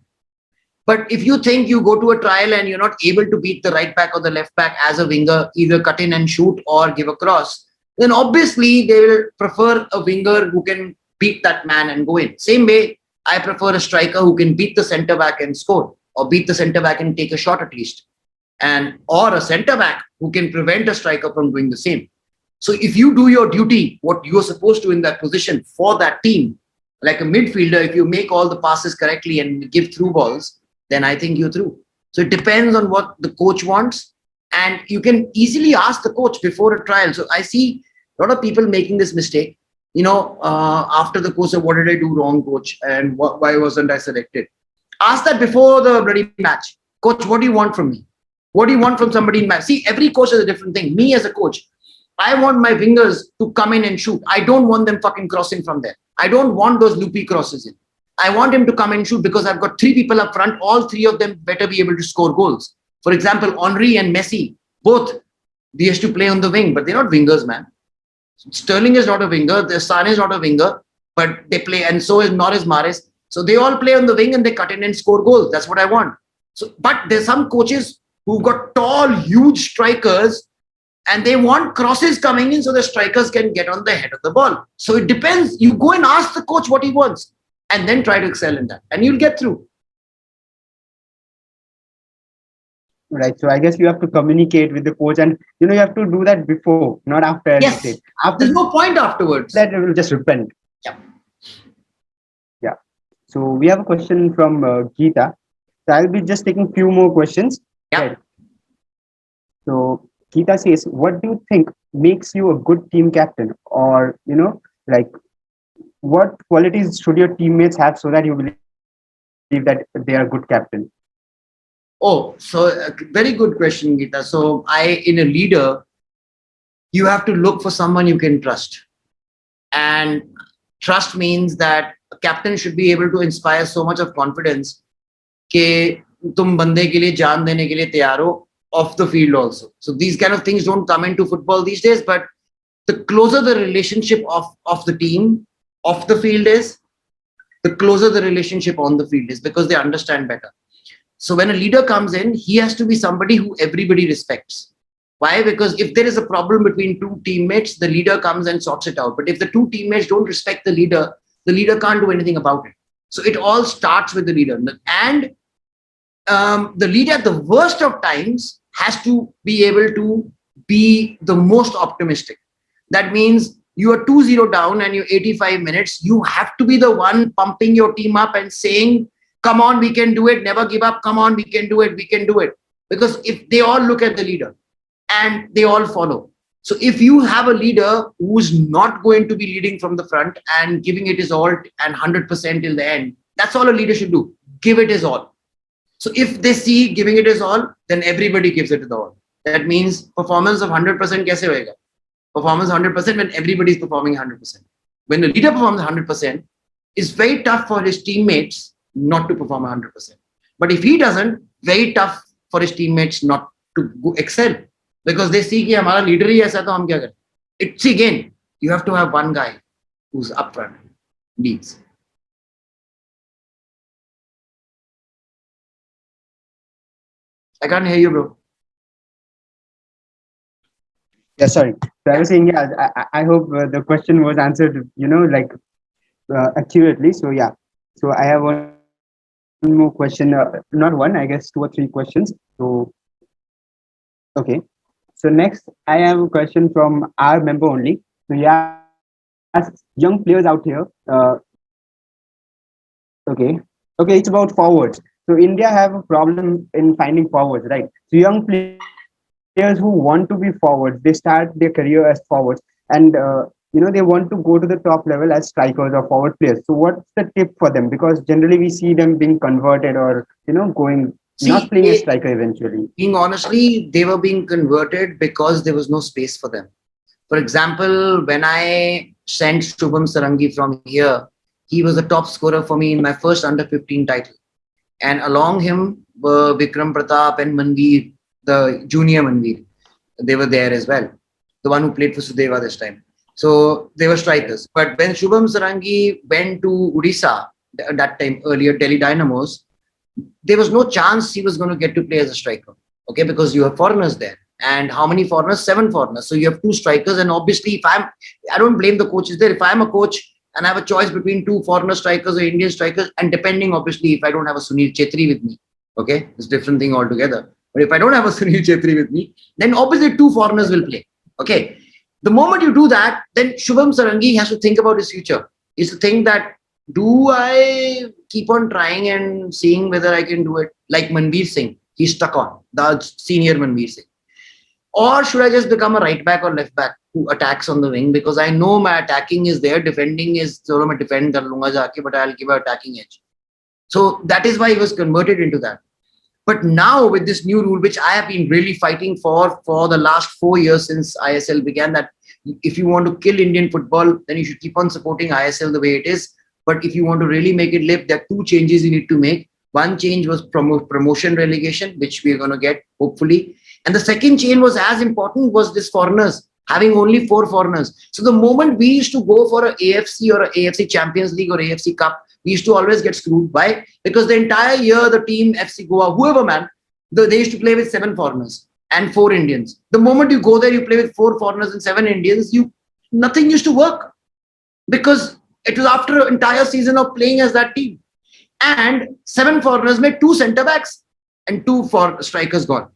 [SPEAKER 2] But if you think you go to a trial and you're not able to beat the right back or the left back as a winger, either cut in and shoot or give a cross, then obviously they will prefer a winger who can beat that man and go in. Same way, I prefer a striker who can beat the centre back and score, or beat the centre back and take a shot at least, and or a centre back who can prevent a striker from doing the same. So if you do your duty, what you're supposed to in that position for that team, like a midfielder, if you make all the passes correctly and give through balls, then I think you're through. So it depends on what the coach wants. And you can easily ask the coach before a trial. So I see a lot of people making this mistake. After the coach said, what did I do wrong, coach? And why wasn't I selected? Ask that before the bloody match. Coach, what do you want from me? What do you want from somebody in match? See, every coach has a different thing. Me as a coach, I want my wingers to come in and shoot. I don't want them fucking crossing from there. I don't want those loopy crosses in. I want him to come and shoot because I've got three people up front. All three of them better be able to score goals. For example, Henry and Messi, both, they used to play on the wing, but they're not wingers, man. Sterling is not a winger. The Sane is not a winger, but they play, and so is Norris Maris. So they all play on the wing and they cut in and score goals. That's what I want. So, but there's some coaches who've got tall, huge strikers, and they want crosses coming in so the strikers can get on the head of the ball. So it depends. You go and ask the coach what he wants, and then try to excel in that, and you'll get through.
[SPEAKER 1] Right. So I guess you have to communicate with the coach, and you have to do that before, not after.
[SPEAKER 2] Yes.
[SPEAKER 1] After
[SPEAKER 2] There's no point afterwards.
[SPEAKER 1] that, it will just repent.
[SPEAKER 2] Yeah.
[SPEAKER 1] Yeah. So we have a question from Geeta. So I'll be just taking few more questions.
[SPEAKER 2] Yeah.
[SPEAKER 1] Right. So Geeta says, what do you think makes you a good team captain? Or, like, what qualities should your teammates have so that you believe that they are a good captain?
[SPEAKER 2] Oh, so very good question, Geeta. So in a leader, you have to look for someone you can trust. And trust means that a captain should be able to inspire so much of confidence कि तुम बंदे के लिए जान देने के लिए तैयार हो off the field also. So these kind of things don't come into football these days, but the closer the relationship of the team off the field is, the closer the relationship on the field is, because they understand better. So when a leader comes in, he has to be somebody who everybody respects. Why? Because if there is a problem between two teammates, the leader comes and sorts it out. But if the two teammates don't respect the leader can't do anything about it. So it all starts with the leader. And the leader at the worst of times has to be able to be the most optimistic. That means you are 2-0 down and you're 85 minutes. You have to be the one pumping your team up and saying, come on, we can do it. Never give up. Come on, we can do it. We can do it. Because if they all look at the leader and they all follow. So if you have a leader who's not going to be leading from the front and giving it his all and 100% till the end, that's all a leader should do. Give it his all. So if they see giving it his all, then everybody gives it his all. That means performance of 100% kaise hoega? Performance 100% when everybody is performing 100%. When the leader performs 100%, it's very tough for his teammates not to perform 100%. But if he doesn't, very tough for his teammates not to excel, because they see कि हमारा leader ही ऐसा तो हम क्या करें? It's again, you have to have one guy who's upfront, leads. I can't hear you, bro.
[SPEAKER 1] Yeah, sorry. So I was saying, yeah, I hope the question was answered, accurately. So yeah. So I have one more question. Not one, I guess 2 or 3 questions. So, okay. So next, I have a question from our member only. So he asks young players out here. Okay. Okay, it's about forwards. So India have a problem in finding forwards, right? So young players players who want to be forwards, they start their career as forwards, and they want to go to the top level as strikers or forward players. So what's the tip for them? Because generally we see them being converted or going not
[SPEAKER 2] See,
[SPEAKER 1] playing as striker eventually.
[SPEAKER 2] being honestly, they were being converted because there was no space for them. For example, when I sent Shubham Sarangi from here, he was the top scorer for me in my first under 15 title. And along him were Vikram Pratap and Manveer, the junior Manveer. They were there as well. The one who played for Sudeva this time. So they were strikers. But when Shubham Sarangi went to Odisha, at that time earlier Delhi Dynamos, there was no chance he was going to get to play as a striker. Okay, because you have foreigners there. And how many foreigners? 7 foreigners. So you have 2 strikers. And obviously, I don't blame the coaches there. If I'm a coach and I have a choice between 2 foreigner strikers or Indian strikers, and depending, obviously, if I don't have a Sunil Chetri with me, okay, it's a different thing altogether. But if I don't have a Sunil Chetri with me, then obviously 2 foreigners will play. Okay. The moment you do that, then Shubham Sarangi has to think about his future. Is to think that, do I keep on trying and seeing whether I can do it like Manveer Singh? He's stuck on the senior Manveer Singh. Or should I just become a right back or left back who attacks on the wing? Because I know my attacking is there, defending is chalo main defend kar lunga jaake, but I'll give an attacking edge. So that is why he was converted into that. But now with this new rule, which I have been really fighting for the last 4 years since ISL began, that if you want to kill Indian football, then you should keep on supporting ISL the way it is. But if you want to really make it live, there are 2 changes you need to make. One change was promotion relegation, which we are going to get, hopefully. And the second change was as important, was this foreigners, having only 4 foreigners. So the moment we used to go for a AFC or a AFC Champions League or AFC Cup, we used to always get screwed. Why? Because the entire year, the team, FC Goa, whoever, man, they used to play with 7 foreigners and 4 Indians. The moment you go there, you play with 4 foreigners and 7 Indians, nothing used to work. Because it was after an entire season of playing as that team. And 7 foreigners made 2 centre backs and 2 for strikers gone.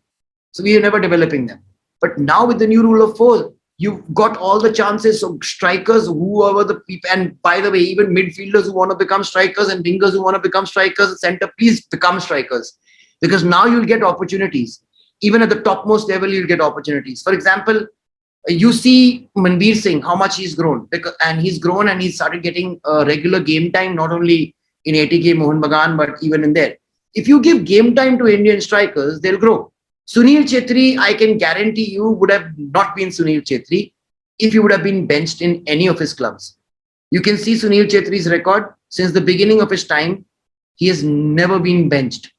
[SPEAKER 2] So we are never developing them. But now with the new rule of 4, you've got all the chances of strikers, whoever the people, and by the way, even midfielders who want to become strikers and wingers who want to become strikers, center, please become strikers. Because now you'll get opportunities. Even at the topmost level, you'll get opportunities. For example, you see Manveer Singh, how much he's grown. And he's grown and he's started getting regular game time, not only in ATK Mohun Bagan, but even in there. If you give game time to Indian strikers, they'll grow. Sunil Chetri, I can guarantee you, would have not been Sunil Chetri if he would have been benched in any of his clubs. You can see Sunil Chetri's record since the beginning of his time. He has never been benched.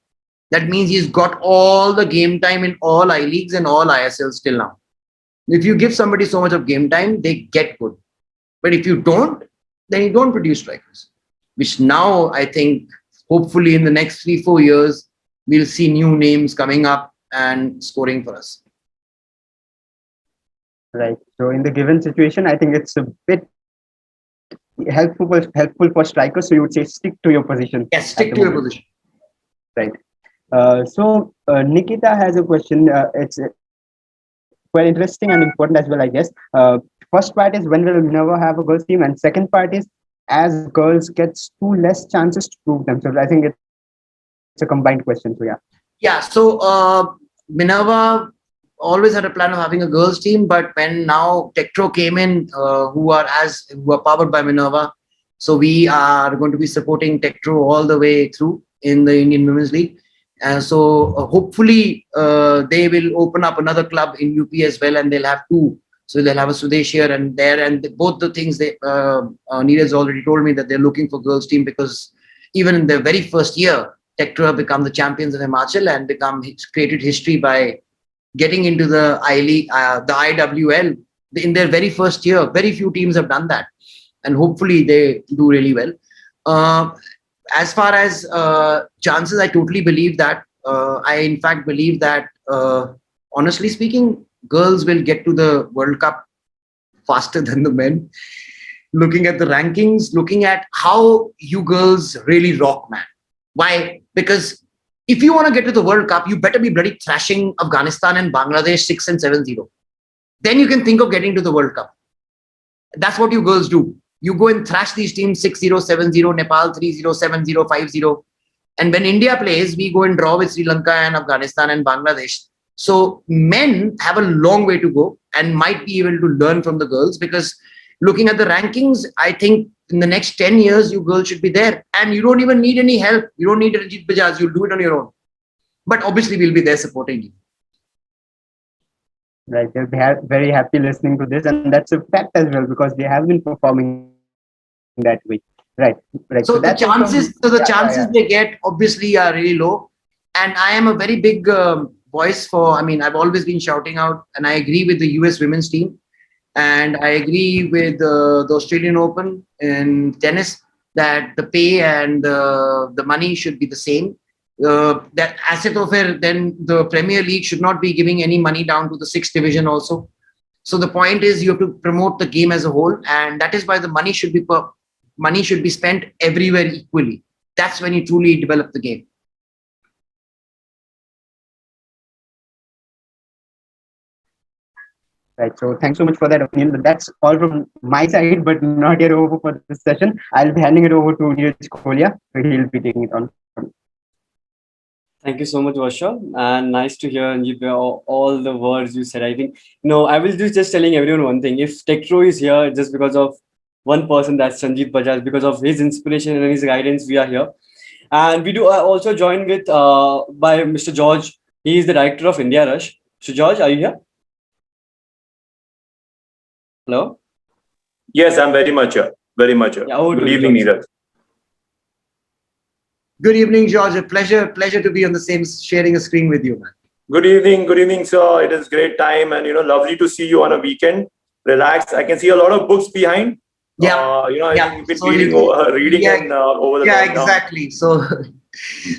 [SPEAKER 2] That means he's got all the game time in all I leagues and all ISLs till now. If you give somebody so much of game time, they get good. But if you don't, then you don't produce strikers. Which now I think, hopefully in the next 3-4 years, we'll see new names coming up and scoring for us.
[SPEAKER 1] Right. So in the given situation, I think it's a bit helpful for strikers. So you would say stick to your position.
[SPEAKER 2] Yes, stick to your position.
[SPEAKER 1] Right. So Nikita has a question. It's quite interesting and important as well, I guess. First part is, when will Minerva have a girls team? And second part is, as girls gets 2 less chances to prove themselves. I think it's a combined question. So yeah.
[SPEAKER 2] Yeah. So Minerva always had a plan of having a girls team, but when now Techtro came in, who are powered by Minerva, so we are going to be supporting Techtro all the way through in the Indian Women's League. And so hopefully they will open up another club in UP as well, and they'll have 2. So they'll have a Sudesh here and there, and both the things Neeraj already told me that they're looking for girls team, because even in their very first year, Techtro have become the champions of Himachal and created history by getting into the I-League, the IWL in their very first year. Very few teams have done that, and hopefully they do really well. As far as chances, I totally believe that. I in fact believe that, honestly speaking, girls will get to the World Cup faster than the men. Looking at the rankings, looking at how you girls really rock, man. Why? Because if you want to get to the World Cup, you better be bloody thrashing Afghanistan and Bangladesh 6 and 7-0. Then you can think of getting to the World Cup. That's what you girls do. You go and thrash these teams 6-0, 7-0, Nepal 3-0, 7-0, 5-0. And when India plays, we go and draw with Sri Lanka and Afghanistan and Bangladesh. So men have a long way to go and might be able to learn from the girls, because looking at the rankings, I think in the next 10 years, you girls should be there. And you don't even need any help. You don't need Ranjit Bajaj. You'll do it on your own. But obviously, we'll be there supporting you.
[SPEAKER 1] Right. They'll be very happy listening to this, and that's a fact as well because they have been performing that way. Right. Right. So that's it from.
[SPEAKER 2] The chances they get obviously are really low. And I am a very big voice for. I mean, I've always been shouting out, and I agree with the US women's team, and I agree with the Australian Open in tennis that the pay and the money should be the same. That asset of it, then the Premier League should not be giving any money down to the sixth division also. So the point is you have to promote the game as a whole, and that is why the money should be spent everywhere equally. That's when you truly develop the game.
[SPEAKER 1] Right. So thanks so much for that opinion. But that's all from my side, but not yet over for this session. I'll be handing it over to Neeraj Kolia. So he'll be taking it on.
[SPEAKER 3] Thank you so much, Varsha. And nice to hear Ranjit, all the words you said. I think, no, I will just telling everyone one thing. If Techtro is here just because of one person, that's Ranjit Bajaj, because of his inspiration and his guidance, we are here. And we do also join with by Mr. George. He is the director of India Rush. So, George, are you here? Hello?
[SPEAKER 4] Yes, I'm very much here. Very much here.
[SPEAKER 3] Yeah,
[SPEAKER 4] Good evening, Neeraj.
[SPEAKER 2] Good evening, George. A pleasure to be on the same, sharing a screen with you, man.
[SPEAKER 4] Good evening, sir. It is great time, and lovely to see you on a weekend. Relax. I can see a lot of books behind.
[SPEAKER 2] Yeah.
[SPEAKER 4] I think you've been reading over the lockdown.
[SPEAKER 2] Exactly. So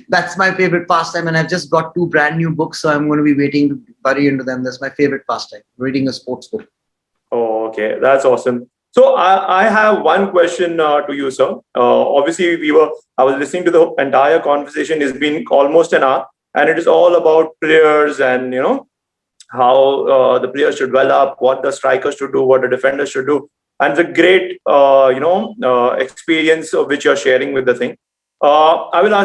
[SPEAKER 2] that's my favorite pastime, and I've just got 2 brand new books, so I'm going to be waiting to bury into them. That's my favorite pastime, reading a sports book.
[SPEAKER 4] Oh, okay. That's awesome. So I have one question to you, sir. Obviously, I was listening to the entire conversation. It's been almost an hour, and it is all about players and how the players should develop, what the strikers should do, what the defenders should do, and it's a great experience of which you're sharing with the thing. I will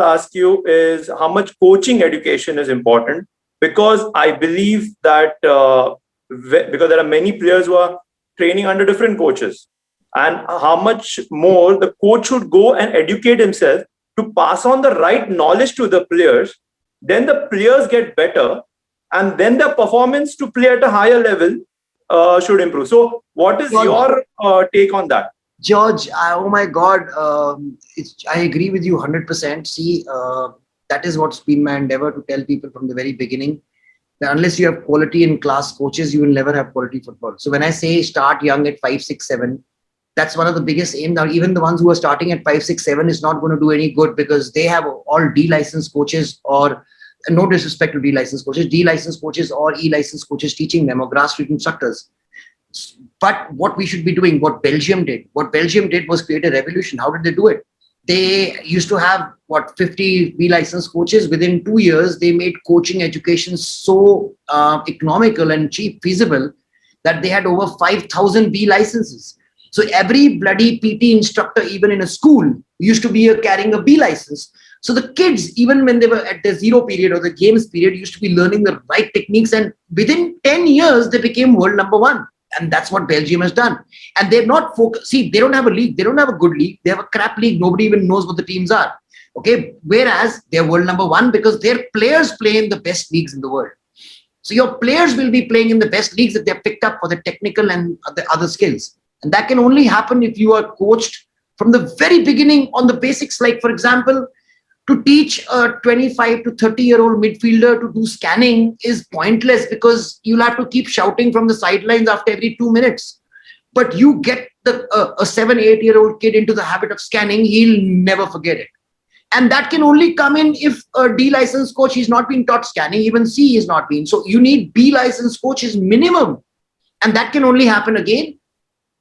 [SPEAKER 4] ask you is how much coaching education is important, because I believe that because there are many players who are training under different coaches, and how much more the coach should go and educate himself to pass on the right knowledge to the players. Then the players get better, and then the performance to play at a higher level should improve. So what is your take on that?
[SPEAKER 2] George, oh my God, I agree with you 100%. See, that is what's been my endeavor to tell people from the very beginning. Unless you have quality in class coaches, you will never have quality football. So when I say start young at 5, 6, 7, that's one of the biggest aims. Now, even the ones who are starting at 5, 6, 7 is not going to do any good, because they have all D-licensed coaches, or no disrespect to D-licensed coaches or E-licensed coaches teaching them, or grassroots instructors. But what we should be doing, what Belgium did was create a revolution. How did they do it? They used to have 50 licensed coaches. Within 2 years, they made coaching education so economical and cheap, feasible, that they had over 5,000 B licenses. So every bloody PT instructor, even in a school, used to be carrying a B license. So the kids, even when they were at the zero period or the games period, used to be learning the right techniques. And within 10 years, they became world number 1. And that's what Belgium has done. And they're not focused. See, they don't have a league. They don't have a good league. They have a crap league. Nobody even knows what the teams are. Okay. Whereas they're world number 1 because their players play in the best leagues in the world. So your players will be playing in the best leagues that they're picked up for the technical and the other skills. And that can only happen if you are coached from the very beginning on the basics. Like, for example, to teach a 25 to 30-year-old midfielder to do scanning is pointless, because you'll have to keep shouting from the sidelines after every 2 minutes. But you get a 7, 8-year-old kid into the habit of scanning, he'll never forget it. And that can only come in if a D licensed coach is not being taught scanning, even C is not being. So you need B licensed coaches minimum. And that can only happen again.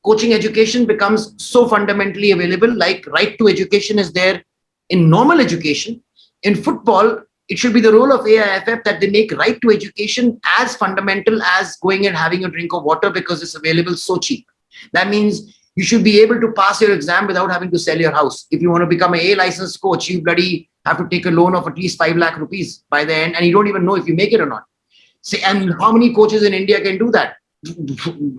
[SPEAKER 2] Coaching education becomes so fundamentally available, like right to education is there in normal education. In football, it should be the role of AIFF that they make right to education as fundamental as going and having a drink of water, because it's available so cheap. That means you should be able to pass your exam without having to sell your house. If you want to become an A licensed coach, you bloody have to take a loan of at least 5 lakh rupees by the end, and you don't even know if you make it or not. Say, and how many coaches in India can do that?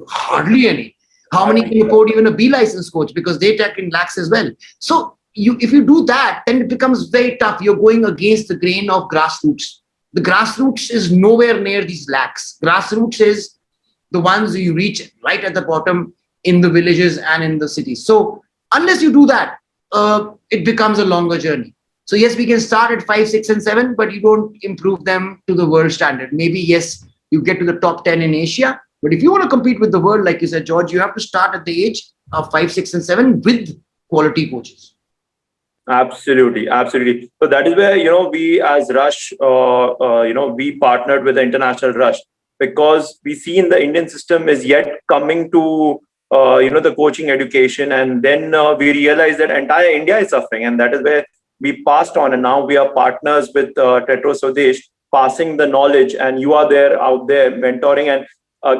[SPEAKER 2] Hardly any. How many can afford even a B license coach, because they take in lakhs as well. So if you do that, then it becomes very tough. You're going against the grain of grassroots. The grassroots is nowhere near these lakhs. Grassroots is the ones you reach right at the bottom in the villages and in the cities. So unless you do that, it becomes a longer journey. So yes, we can start at 5, 6, and 7, but you don't improve them to the world standard. Maybe yes, you get to the top 10 in Asia, but if you want to compete with the world, like you said, George, you have to start at the age of 5, 6, and 7 with quality coaches.
[SPEAKER 4] Absolutely, absolutely. So that is where we as Rush, we partnered with the International Rush, because we see in the Indian system is yet coming to the coaching education, and then we realized that entire India is suffering, and that is where we passed on, and now we are partners with Techtro Swades, passing the knowledge, and you are there out there mentoring, and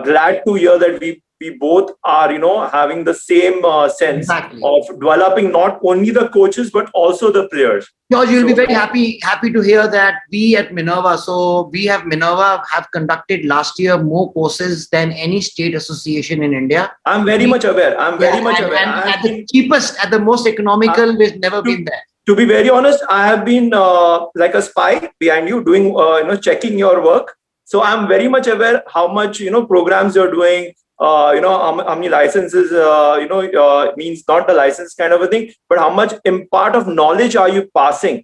[SPEAKER 4] glad to hear that we both are having the same sense of developing not only the coaches but also the players.
[SPEAKER 2] George, you'll be very happy to hear that we at Minerva, Minerva have conducted last year more courses than any state association in India.
[SPEAKER 4] I'm very much aware. And
[SPEAKER 2] at the cheapest, at the most economical, we've never been there.
[SPEAKER 4] To be very honest, I have been like a spy behind you, doing checking your work. So I'm very much aware how much programs you're doing. How many licenses, means not the license kind of a thing, but how much part of knowledge are you passing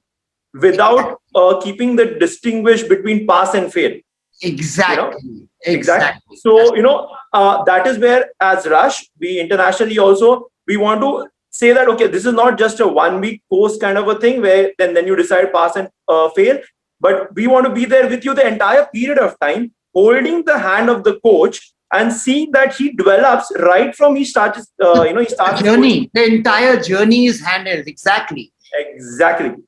[SPEAKER 4] without keeping the distinguish between pass and fail.
[SPEAKER 2] Exactly.
[SPEAKER 4] So, that is where as Rush, we internationally also, we want to say that, okay, this is not just a 1 week course kind of a thing where then you decide pass and fail, but we want to be there with you the entire period of time, holding the hand of the coach and seeing that he develops right from he starts
[SPEAKER 2] journey. The entire journey is handled. Exactly.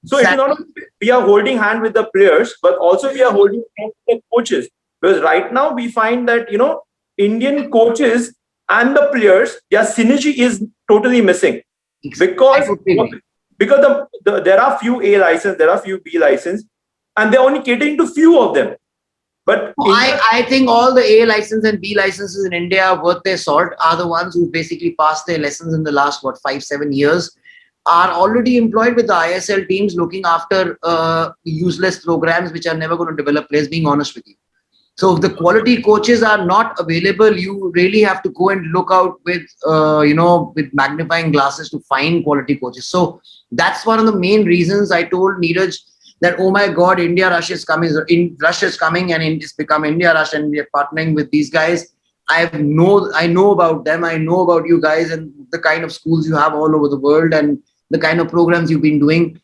[SPEAKER 4] So it's not only we are holding hand with the players, but also we are holding hand with the coaches. Because right now we find that Indian coaches and the players, their synergy is totally missing. Because there are few A license, there are few B license, and they're only catering to few of them. But
[SPEAKER 2] I think all the A license and B licenses in India worth their salt are the ones who basically passed their lessons in the last 5, 7 years, are already employed with the ISL teams looking after useless programs which are never going to develop players, being honest with you. So if the quality coaches are not available, you really have to go and look out with with magnifying glasses to find quality coaches. So that's one of the main reasons I told Neeraj that, oh my God, India Rush is coming. Rush is coming, and it's become India Rush, and we are partnering with these guys. I know about them. I know about you guys and the kind of schools you have all over the world and the kind of programs you've been doing,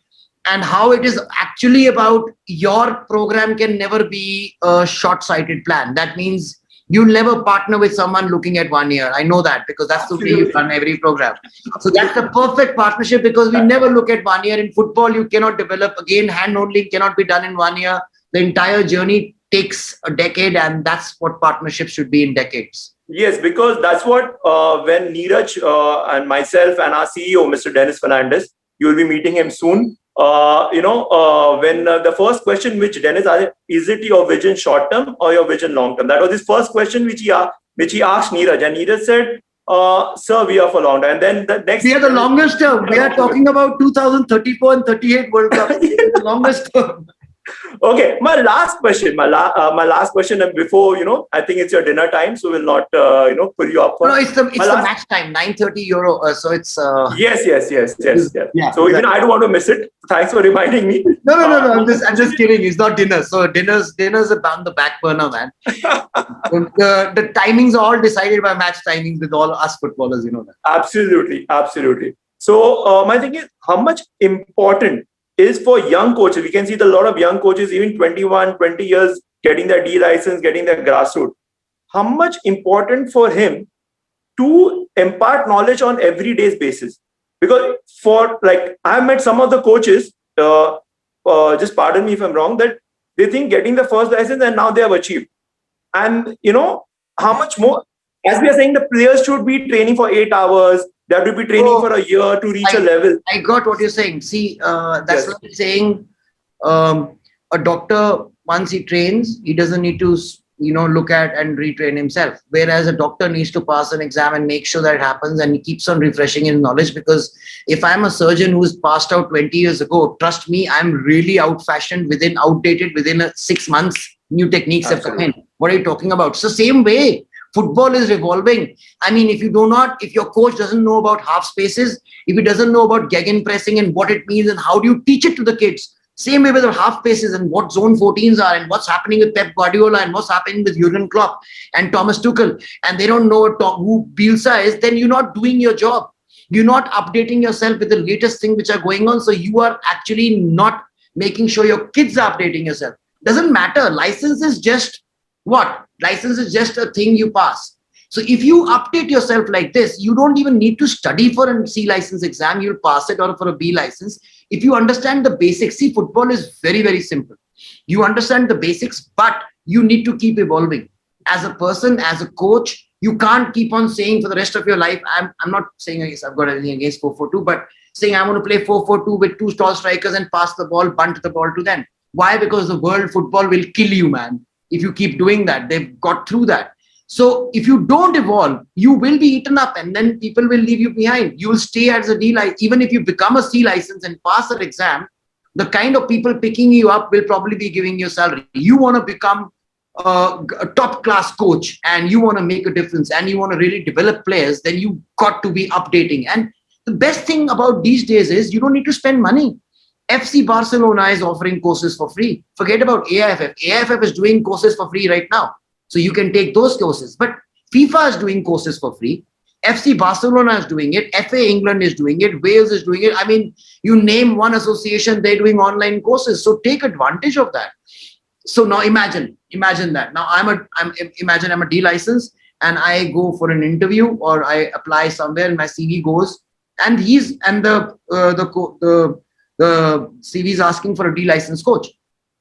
[SPEAKER 2] and how it is actually about your program can never be a short-sighted plan. That means you'll never partner with someone looking at 1 year. I know that because that's the way you run every program. So that's the perfect partnership, because we never look at 1 year. In football, you cannot develop. Again, hand holding cannot be done in 1 year. The entire journey takes a decade, and that's what partnership should be in decades.
[SPEAKER 4] Yes, because that's what when Neeraj and myself and our CEO, Mr. Dennis Fernandez, you will be meeting him soon. When the first question which Dennis asked, is it your vision short term or your vision long term? That was his first question which he asked Neeraj, and Neeraj said, sir, we are for long term. And then the next,
[SPEAKER 2] we are the longest term. We are talking about 2034 and 38 World Cup. The longest term.
[SPEAKER 4] Okay, my last question, and before I think it's your dinner time, so we'll not pull you up.
[SPEAKER 2] No, it's the match time, 9:30 Euro. So it's
[SPEAKER 4] yes.
[SPEAKER 2] Yeah,
[SPEAKER 4] so even I don't want to miss it. Thanks for reminding me.
[SPEAKER 2] No. I'm just kidding. It's not dinner. So dinner's on the back burner, man. the timings are all decided by match timings with all us footballers. You know that.
[SPEAKER 4] Absolutely. So my thing is, how much important is for young coaches? We can see a lot of young coaches, even 21, 20 years, getting their D license, getting their grassroots. How much important for him to impart knowledge on everyday basis? Because I've met some of the coaches, just pardon me if I'm wrong, that they think getting the first license and now they have achieved. And how much more, as we are saying, the players should be training for 8 hours. They have to be training for a year to reach a level.
[SPEAKER 2] I got what you're saying. See, that's what I'm saying. A doctor, once he trains, he doesn't need to, look at and retrain himself. Whereas a doctor needs to pass an exam and make sure that it happens, and he keeps on refreshing his knowledge. Because if I'm a surgeon who's passed out 20 years ago, trust me, I'm really outdated within 6 months. New techniques have come in. What are you talking about? So same way, football is revolving. I mean, if your coach doesn't know about half spaces, if he doesn't know about gegenpressing and what it means and how do you teach it to the kids, same way with the half paces and what zone 14s are and what's happening with Pep Guardiola and what's happening with Jurgen Klopp and Thomas Tuchel, and they don't know who Bielsa is, then you're not doing your job. You're not updating yourself with the latest things which are going on. So you are actually not making sure your kids are updating yourself. Doesn't matter. License is just what? License is just a thing you pass. So if you update yourself like this, you don't even need to study for a C license exam. You'll pass it, or for a B license. If you understand the basics, see, football is very, very simple. You understand the basics, but you need to keep evolving. As a person, as a coach, you can't keep on saying for the rest of your life, I'm not saying I've got anything against 4-4-2, but saying I want to play 4-4-2 with 2 tall strikers and pass the ball, bunt the ball to them. Why? Because the world football will kill you, man. If you keep doing that, they've got through that. So if you don't evolve, you will be eaten up, and then people will leave you behind. You will stay as a D license. Even if you become a C license and pass that exam, the kind of people picking you up will probably be giving you salary. You want to become a top class coach, and you want to make a difference, and you want to really develop players, then you got to be updating. And the best thing about these days is you don't need to spend money. FC Barcelona is offering courses for free. Forget about AIFF. AIFF is doing courses for free right now. So you can take those courses. But FIFA is doing courses for free. FC Barcelona is doing it. FA England is doing it. Wales is doing it. I mean, you name one association, they're doing online courses. So take advantage of that. So now imagine that. Now imagine I'm a D license and I go for an interview, or I apply somewhere and my CV goes, and the CV is asking for a D license coach.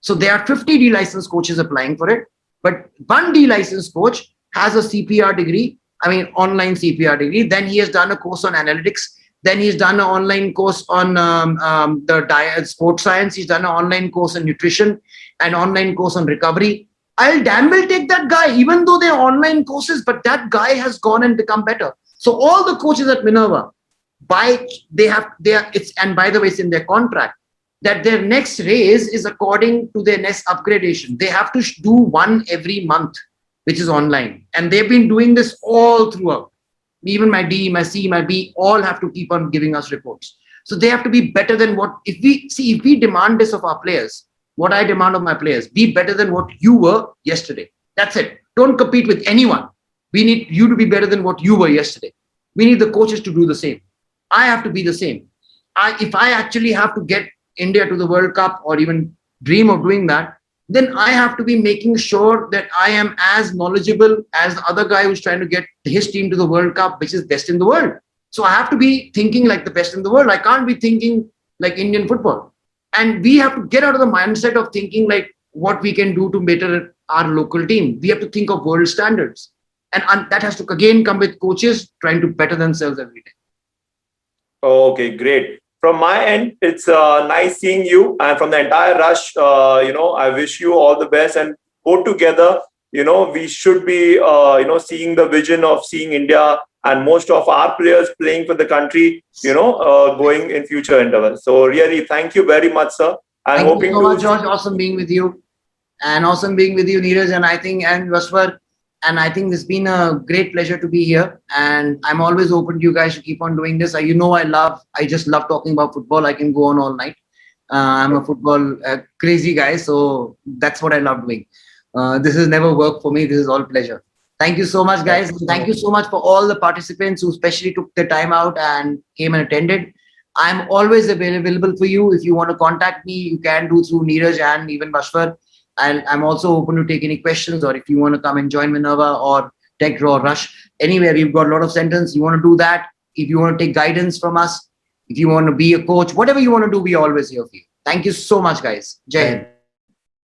[SPEAKER 2] So there are 50 D license coaches applying for it. But one D license coach has a CPR degree, online CPR degree. Then he has done a course on analytics. Then he's done an online course on the diet, sports science. He's done an online course on nutrition, an online course on recovery. I'll damn well take that guy, even though they're online courses, but that guy has gone and become better. So all the coaches at Minerva, and by the way, it's in their contract that their next raise is according to their next upgradation. They have to do one every month, which is online. And they've been doing this all throughout. Even my D, my C, my B, all have to keep on giving us reports. So they have to be better than if we demand this of our players, what I demand of my players, be better than what you were yesterday. That's it. Don't compete with anyone. We need you to be better than what you were yesterday. We need the coaches to do the same. I have to be the same. If I actually have to get India to the World Cup, or even dream of doing that, then I have to be making sure that I am as knowledgeable as the other guy who's trying to get his team to the World Cup, which is best in the world. So I have to be thinking like the best in the world. I can't be thinking like Indian football. And we have to get out of the mindset of thinking like what we can do to better our local team. We have to think of world standards. And that has to again come with coaches trying to better themselves every day.
[SPEAKER 4] Okay, great. From my end, it's nice seeing you, and from the entire Rush, I wish you all the best, and go together. We should be, seeing the vision of seeing India and most of our players playing for the country, going in future endeavors. So really, thank you very much, sir.
[SPEAKER 2] And thank you so much, George. Awesome being with you, and awesome being with you, Neeraj, and Vaswar. And I think it's been a great pleasure to be here. And I'm always open to you guys to keep on doing this. I just love talking about football. I can go on all night. I'm a football crazy guy. So that's what I love doing. This has never worked for me. This is all pleasure. Thank you so much, guys. Thank you so much for all the participants who especially took their time out and came and attended. I'm always available for you. If you want to contact me, you can do through Neeraj and even Bashwar. I'm also open to take any questions, or if you want to come and join Minerva or Techtro-Rush, anywhere, we've got a lot of centers. You want to do that. If you want to take guidance from us, if you want to be a coach, whatever you want to do, we're always here for you. Thank you so much, guys. Jai Hind.